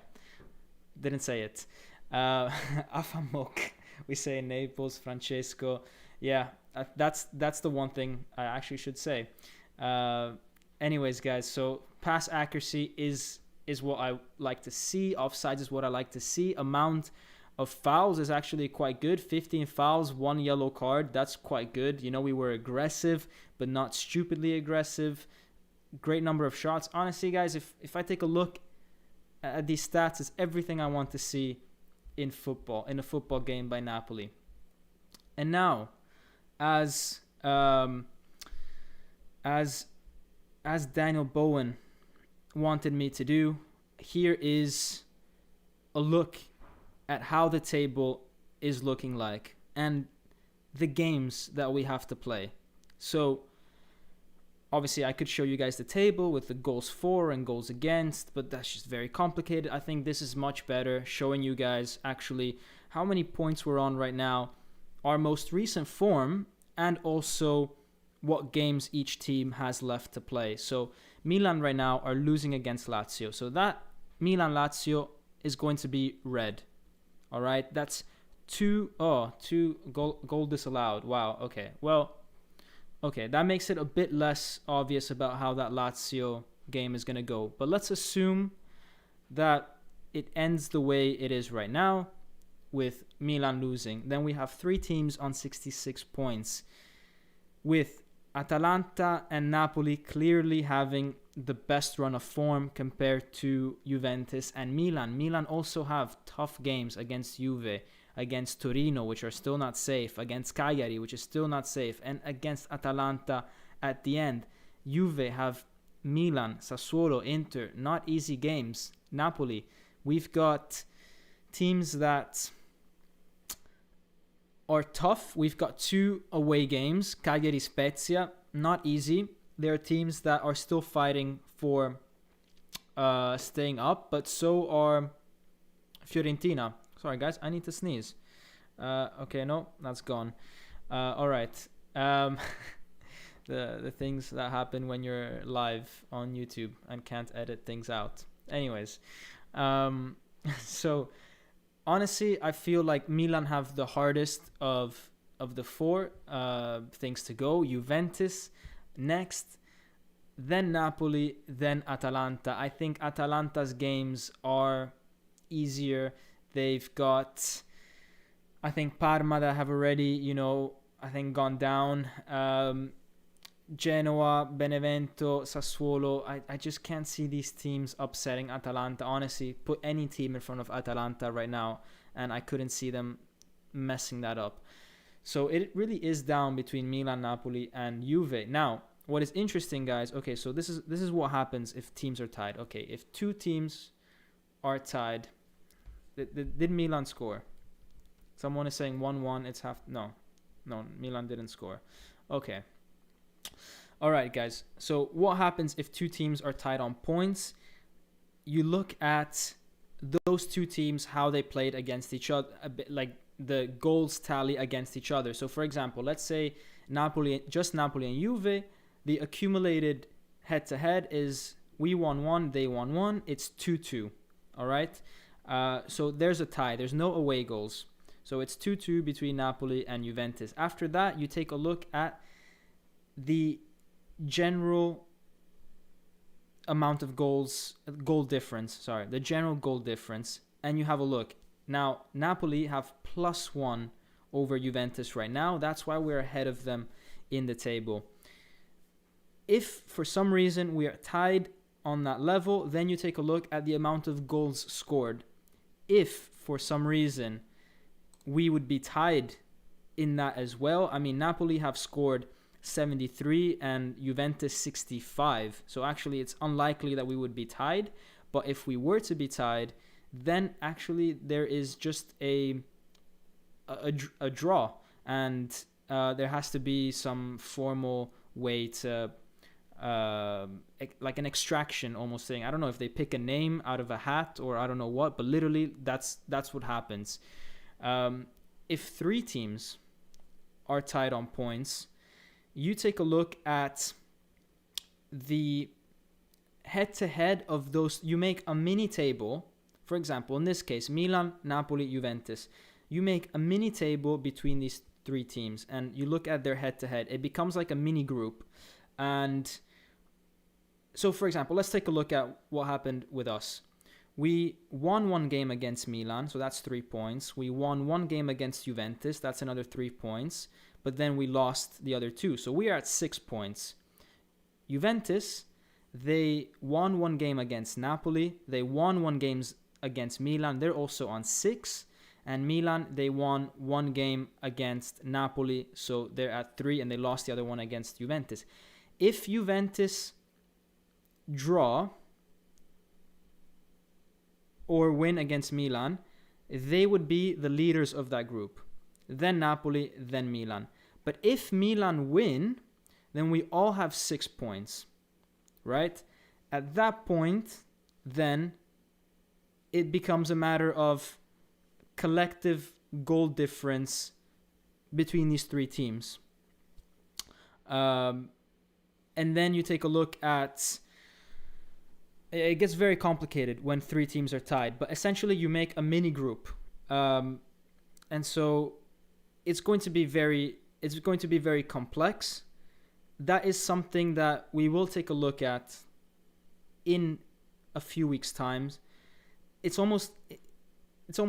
Didn't say it. Afamok. We say in Naples, Francesco. Yeah, that's the one thing I actually should say. Anyways, guys, so pass accuracy is what I like to see. Offsides is what I like to see. Amount of fouls is actually quite good. 15 fouls, 1 yellow card. That's quite good. We were aggressive, but not stupidly aggressive. Great number of shots. Honestly, guys, if I take a look at these stats, it's everything I want to see in a football game by Napoli. And now, as Daniel Bowen wanted me to do, here is a look at how the table is looking like and the games that we have to play. So obviously I could show you guys the table with the goals for and goals against, but that's just very complicated. I think this is much better, showing you guys actually how many points we're on right now, our most recent form, and also what games each team has left to play. So Milan right now are losing against Lazio. So that Milan-Lazio is going to be red. All right, that's 2 goal disallowed. Wow, okay. Well, okay, that makes it a bit less obvious about how that Lazio game is going to go. But let's assume that it ends the way it is right now with Milan losing. Then we have 3 teams on 66 points, with Atalanta and Napoli clearly having the best run of form compared to Juventus and Milan. Milan also have tough games against Juve, against Torino, which are still not safe, against Cagliari, which is still not safe, and against Atalanta at the end. Juve have Milan, Sassuolo, Inter, not easy games. Napoli, we've got teams that are tough. We've got 2 away games, Cagliari, Spezia, not easy. There are teams that are still fighting for staying up, but so are Fiorentina. Sorry, guys, I need to sneeze. Okay, no, that's gone. All right. The things that happen when you're live on YouTube and can't edit things out. Anyways, so honestly, I feel like Milan have the hardest of the 4 things to go. Juventus next, then Napoli, then Atalanta. I think Atalanta's games are easier. They've got, I think, Parma that have already, I think gone down. Genoa, Benevento, Sassuolo. I just can't see these teams upsetting Atalanta. Honestly, put any team in front of Atalanta right now, and I couldn't see them messing that up. So it really is down between Milan, Napoli, and Juve. Now, what is interesting, guys, okay, so this is what happens if teams are tied. Okay, if 2 teams are tied, did Milan score? Someone is saying 1-1, it's half. No, Milan didn't score. Okay. All right, guys. So what happens if 2 teams are tied on points? You look at those 2 teams, how they played against each other, a bit like the goals tally against each other. So, for example, let's say Napoli and Juve, the accumulated head-to-head is we won 1, they won 1. It's 2-2. All right. So there's a tie. There's no away goals. So it's 2-2 between Napoli and Juventus. After that, you take a look at the general amount of goal difference, the general goal difference, and you have a look. Now, Napoli have +1 over Juventus right now. That's why we're ahead of them in the table. If for some reason we are tied on that level, then you take a look at the amount of goals scored. If for some reason we would be tied in that as well, I mean, Napoli have scored 73 and Juventus 65. So actually it's unlikely that we would be tied. But if we were to be tied, then actually there is just a draw, and there has to be some formal way to like an extraction almost thing. I don't know if they pick a name out of a hat or I don't know what, but literally that's what happens. If 3 teams are tied on points, you take a look at the head-to-head of those. You make a mini table. For example, in this case, Milan, Napoli, Juventus. You make a mini table between these 3 teams and you look at their head-to-head. It becomes like a mini group. And so, for example, let's take a look at what happened with us. We won 1 game against Milan, so that's 3 points. We won 1 game against Juventus, that's another 3 points. But then we lost the other 2, so we are at 6 points. Juventus, they won 1 game against Napoli. They won 1 game against Milan. They're also on 6. And Milan, they won 1 game against Napoli, so they're at 3, and they lost the other one against Juventus. If Juventus draw or win against Milan, they would be the leaders of that group. Then Napoli, then Milan. But if Milan win, then we all have 6 points, right? At that point, then it becomes a matter of collective goal difference between these 3 teams. And then you take a look at, it gets very complicated when 3 teams are tied, but essentially you make a mini group. And so it's going to be very complex. That is something that we will take a look at in a few weeks' time. It's almost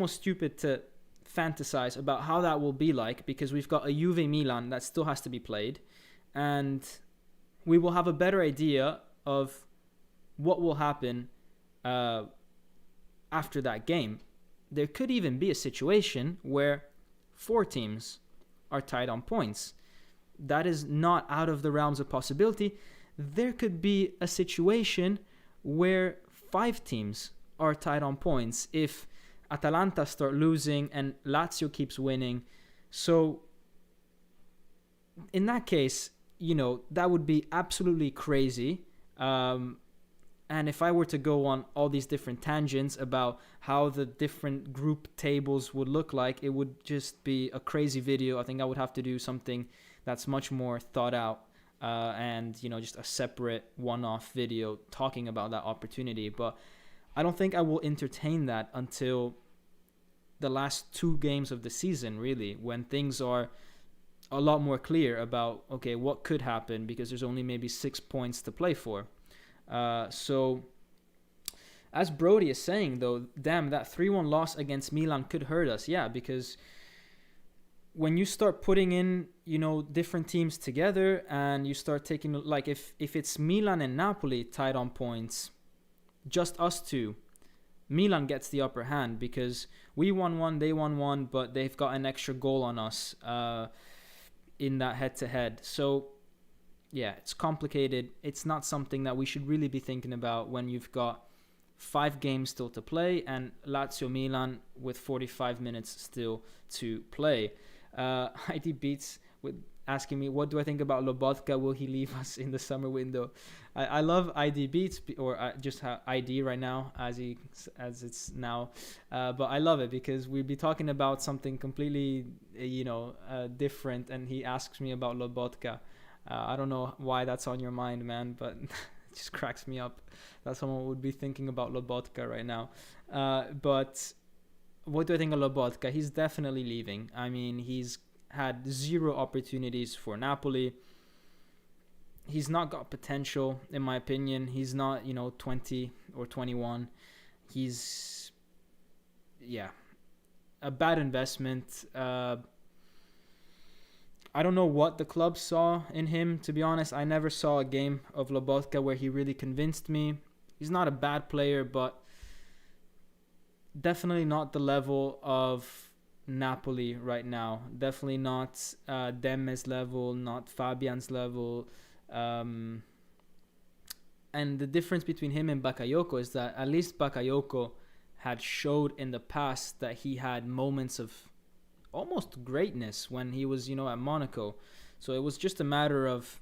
stupid to fantasize about how that will be like, because we've got a Juve Milan that still has to be played, and we will have a better idea of what will happen after that game. There could even be a situation where 4 teams are tied on points. That is not out of the realms of possibility. There could be a situation where 5 teams are tied on points if Atalanta start losing and Lazio keeps winning. So in that case, that would be absolutely crazy. And if I were to go on all these different tangents about how the different group tables would look like, it would just be a crazy video. I think I would have to do something that's much more thought out and, just a separate one-off video talking about that opportunity. But I don't think I will entertain that until the last 2 games of the season, really, when things are a lot more clear about, okay, what could happen, because there's only maybe 6 points to play for. So, as Brody is saying, though, damn, that 3-1 loss against Milan could hurt us. Yeah, because when you start putting in, different teams together and you start taking, like, if it's Milan and Napoli tied on points, just us 2, Milan gets the upper hand because we won 1, they won 1, but they've got an extra goal on us in that head-to-head. So, yeah, it's complicated. It's not something that we should really be thinking about when you've got 5 games still to play and Lazio Milan with 45 minutes still to play. ID Beats with asking me, what do I think about Lobotka? Will he leave us in the summer window? I love ID Beats, or just ID right now as it's now. But I love it because we'd be talking about something completely, different, and he asks me about Lobotka. I don't know why that's on your mind, man, but it just cracks me up that someone would be thinking about Lobotka right now. But what do I think of Lobotka? He's definitely leaving. I mean, he's had 0 opportunities for Napoli. he's not got potential, in my opinion. He's not, 20 or 21. He's, a bad investment. I don't know what the club saw in him, to be honest. I never saw a game of Lobotka where he really convinced me. He's not a bad player, but definitely not the level of Napoli right now. Definitely not Demme's level, not Fabian's level. And the difference between him and Bakayoko is that at least Bakayoko had showed in the past that he had moments of almost greatness when he was, at Monaco. So it was just a matter of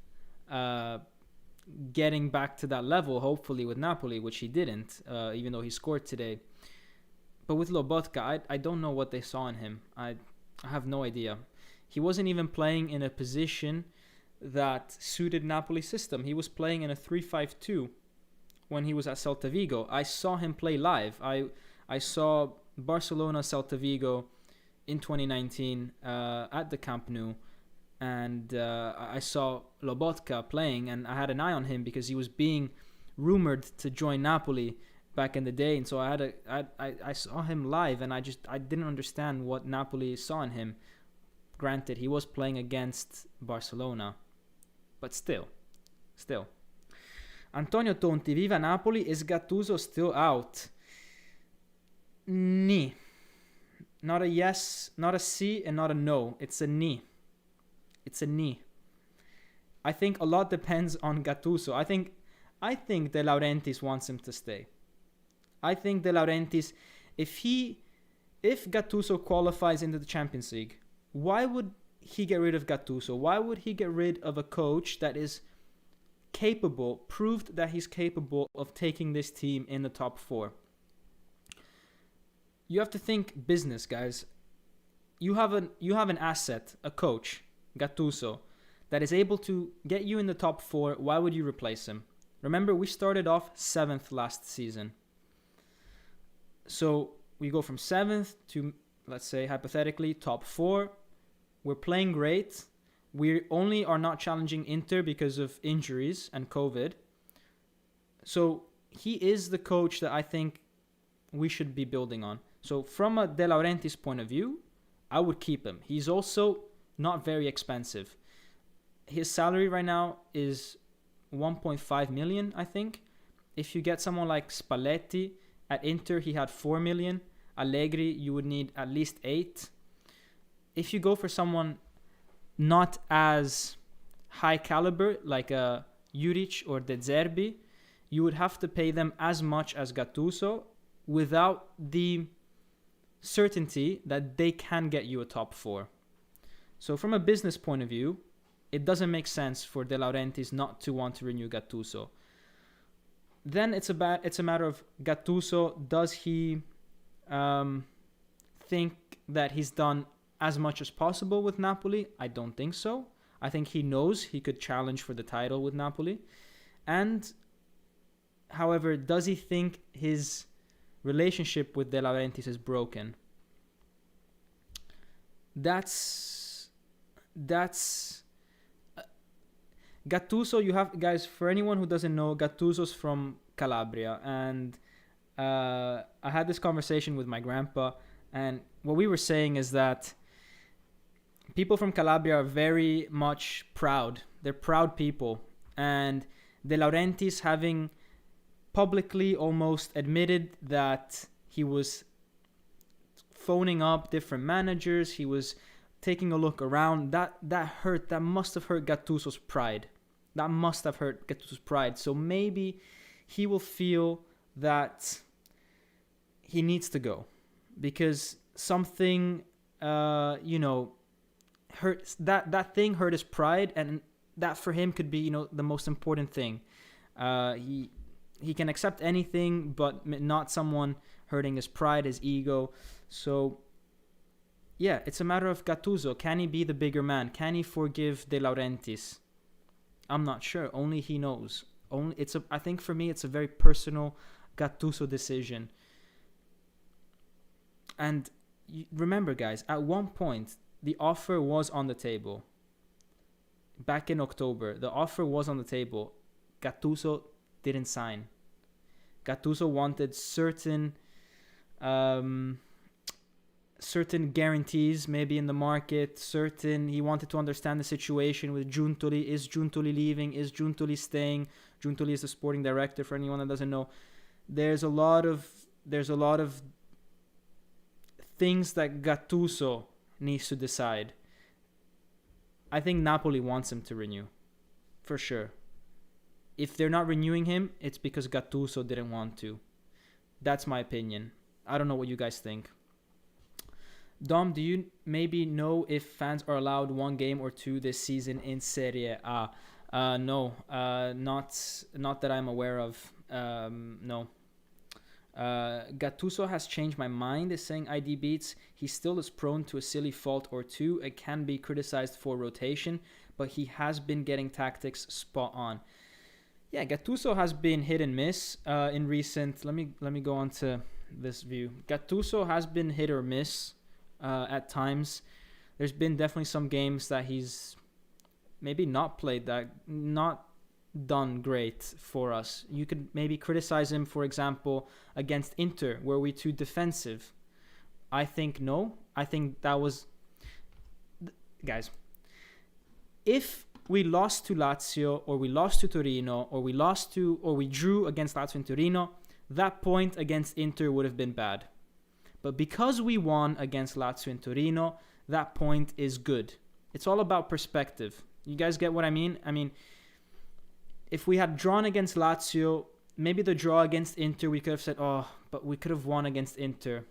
getting back to that level, hopefully, with Napoli, which he didn't, even though he scored today. But with Lobotka, I don't know what they saw in him. I have no idea. He wasn't even playing in a position that suited Napoli's system. He was playing in a 3-5-2 when he was at Celta Vigo. I saw him play live. I saw Barcelona Celta Vigo in 2019 at the Camp Nou, and I saw Lobotka playing, and I had an eye on him because he was being rumored to join Napoli back in the day, and so I saw him live, and I didn't understand what Napoli saw in him. Granted, he was playing against Barcelona, but still. Antonio Tonti, viva Napoli, is Gattuso still out? Ni. Not a yes, not a C, and not a no. It's a ni. I think a lot depends on Gattuso. I think De Laurentiis wants him to stay. I think De Laurentiis, if Gattuso qualifies into the Champions League, why would he get rid of Gattuso? Why would he get rid of a coach that is proved that he's capable of taking this team in the top 4? You have to think business, guys. You have an asset, a coach, Gattuso, that is able to get you in the top 4. Why would you replace him? Remember, we started off 7th last season. So we go from 7th to, let's say, hypothetically, top 4. We're playing great. We only are not challenging Inter because of injuries and COVID. So he is the coach that I think we should be building on. So from a De Laurentiis point of view, I would keep him. He's also not very expensive. His salary right now is 1.5 million, I think. If you get someone like Spalletti at Inter, he had 4 million. Allegri, you would need at least 8. If you go for someone not as high caliber, like a Juric or De Zerbi, you would have to pay them as much as Gattuso without the certainty that they can get you a top 4. So from a business point of view, it doesn't make sense for De Laurentiis not to want to renew Gattuso. Then it's a matter of Gattuso. Does he think that he's done as much as possible with Napoli? I don't think so. I think he knows he could challenge for the title with Napoli. And, however, does he think his relationship with De Laurentiis is broken? That's Gattuso. You have, guys, for anyone who doesn't know, Gattuso's from Calabria, and I had this conversation with my grandpa, and what we were saying is that people from Calabria are very much proud. They're proud people, and De Laurentiis, having publicly almost admitted that he was phoning up different managers, he was taking a look around, that hurt. That must have hurt Gattuso's pride. So maybe he will feel that he needs to go because something hurt. That thing hurt his pride, and that for him could be the most important thing. He can accept anything, but not someone hurting his pride, his ego. So yeah, it's a matter of Gattuso. Can he be the bigger man? Can he forgive De Laurentiis? I'm not sure. Only he knows. I think for me, it's a very personal Gattuso decision. And remember, guys, at one point, the offer was on the table. back in October, the offer was on the table. Gattuso didn't sign. Gattuso wanted certain guarantees maybe in the market, he wanted to understand the situation with Giuntoli. Is Giuntoli leaving? Is Giuntoli staying? Giuntoli is the sporting director, for anyone that doesn't know. There's a lot of things that Gattuso needs to decide. I think Napoli wants him to renew, for sure. If they're not renewing him, it's because Gattuso didn't want to. That's my opinion. I don't know what you guys think. Dom, do you maybe know if fans are allowed one game or two this season in Serie A? No, not that I'm aware of. No. Gattuso has changed my mind, is saying ID Beats. He still is prone to a silly fault or two. It can be criticized for rotation, but he has been getting tactics spot on. Yeah, Gattuso has been hit and miss in recent. Let me go on to this view. Gattuso has been hit or miss at times. There's been definitely some games that he's maybe not done great for us. You could maybe criticize him, for example, against Inter, were we too defensive? I think no. I think that was... Guys, if we lost to Lazio, or we lost to Torino, or we drew against Lazio and Torino, that point against Inter would have been bad. But because we won against Lazio and Torino, that point is good. It's all about perspective. You guys get what I mean? I mean, if we had drawn against Lazio, maybe the draw against Inter, we could have said, oh, but we could have won against Inter.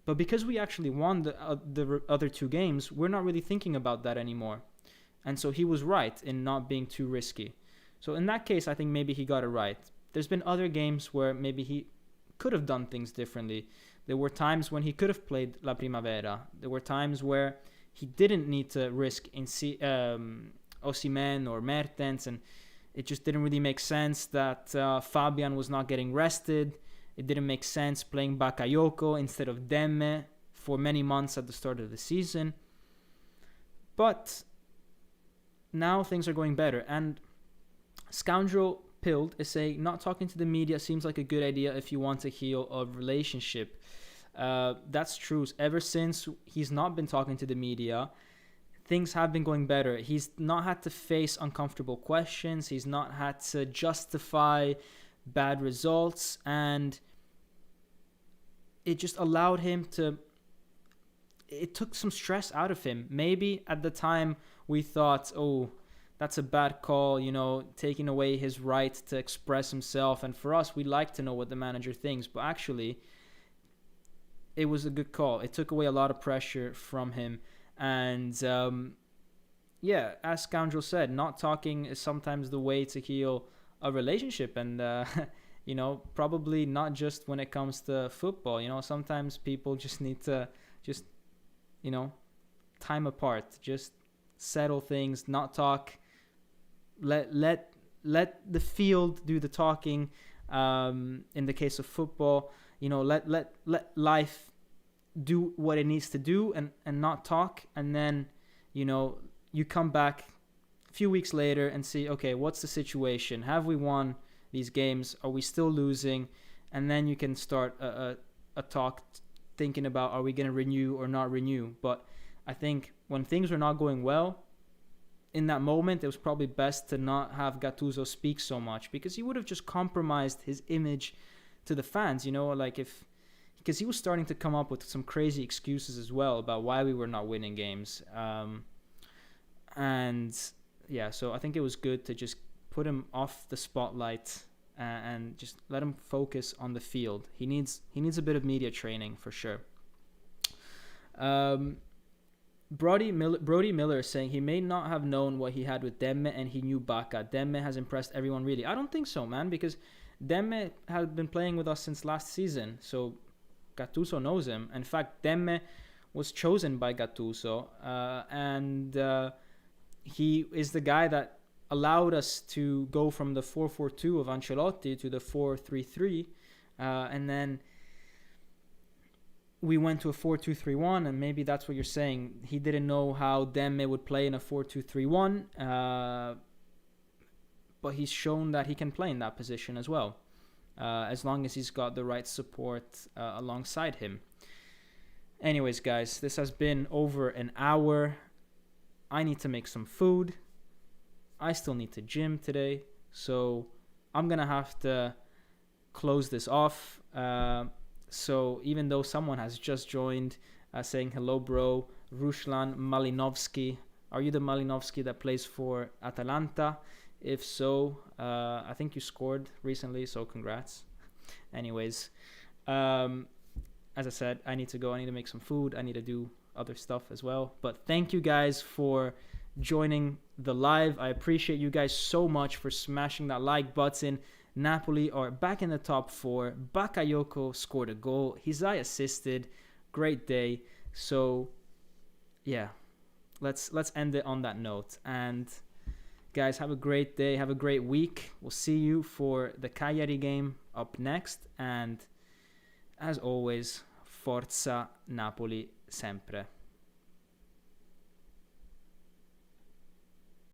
But because we actually won the other two games, we're not really thinking about that anymore. And so he was right in not being too risky. So in that case, I think maybe he got it right. There's been other games where maybe he could have done things differently. There were times when he could have played La Primavera. There were times where he didn't need to risk Osimhen or Mertens, and it just didn't really make sense that Fabian was not getting rested. It didn't make sense playing Bakayoko instead of Demme for many months at the start of the season. But now things are going better. And Scoundrel Pilled is saying, not talking to the media seems like a good idea if you want to heal a relationship. That's true. Ever since he's not been talking to the media, things have been going better. He's not had to face uncomfortable questions. He's not had to justify bad results. And it just allowed him to... It took some stress out of him. Maybe at the time we thought, oh, that's a bad call, taking away his right to express himself. And for us, we like to know what the manager thinks. But actually, it was a good call. It took away a lot of pressure from him. And as Scoundrel said, not talking is sometimes the way to heal a relationship. And, probably not just when it comes to football. Sometimes people just need to time apart. Just settle things, not talk. Let the field do the talking. In the case of football, let life do what it needs to do and not talk. And then, you come back a few weeks later and see, okay, what's the situation? Have we won these games? Are we still losing? And then you can start a talk thinking about, are we going to renew or not renew? But I think when things were not going well, in that moment, it was probably best to not have Gattuso speak so much, because he would have just compromised his image to the fans, because he was starting to come up with some crazy excuses as well about why we were not winning games. So I think it was good to just put him off the spotlight and just let him focus on the field. He needs a bit of media training for sure. Brody Miller is saying he may not have known what he had with Demme and he knew Bacca. Demme has impressed everyone really. I don't think so, man, because Demme has been playing with us since last season, so Gattuso knows him. In fact, Demme was chosen by Gattuso, and he is the guy that allowed us to go from the 4-4-2 of Ancelotti to the 4-3-3, and then we went to a 4-2-3-1, and maybe that's what you're saying. He didn't know how Demme would play in a 4-2-3-1, but he's shown that he can play in that position as well, as long as he's got the right support alongside him. Anyways, guys, this has been over an hour. I need to make some food. I still need to gym today, so I'm going to have to close this off. So even though someone has just joined saying, hello, bro, Ruslan Malinovsky. Are you the Malinovsky that plays for Atalanta? If so, I think you scored recently, so congrats. Anyways, as I said, I need to go. I need to make some food. I need to do other stuff as well. But thank you guys for joining the live. I appreciate you guys so much for smashing that like button. Napoli are back in the top 4. Bakayoko scored a goal. Hizai assisted. Great day. So, yeah, let's end it on that note. And guys, have a great day. Have a great week. We'll see you for the Cagliari game up next. And as always, Forza Napoli sempre.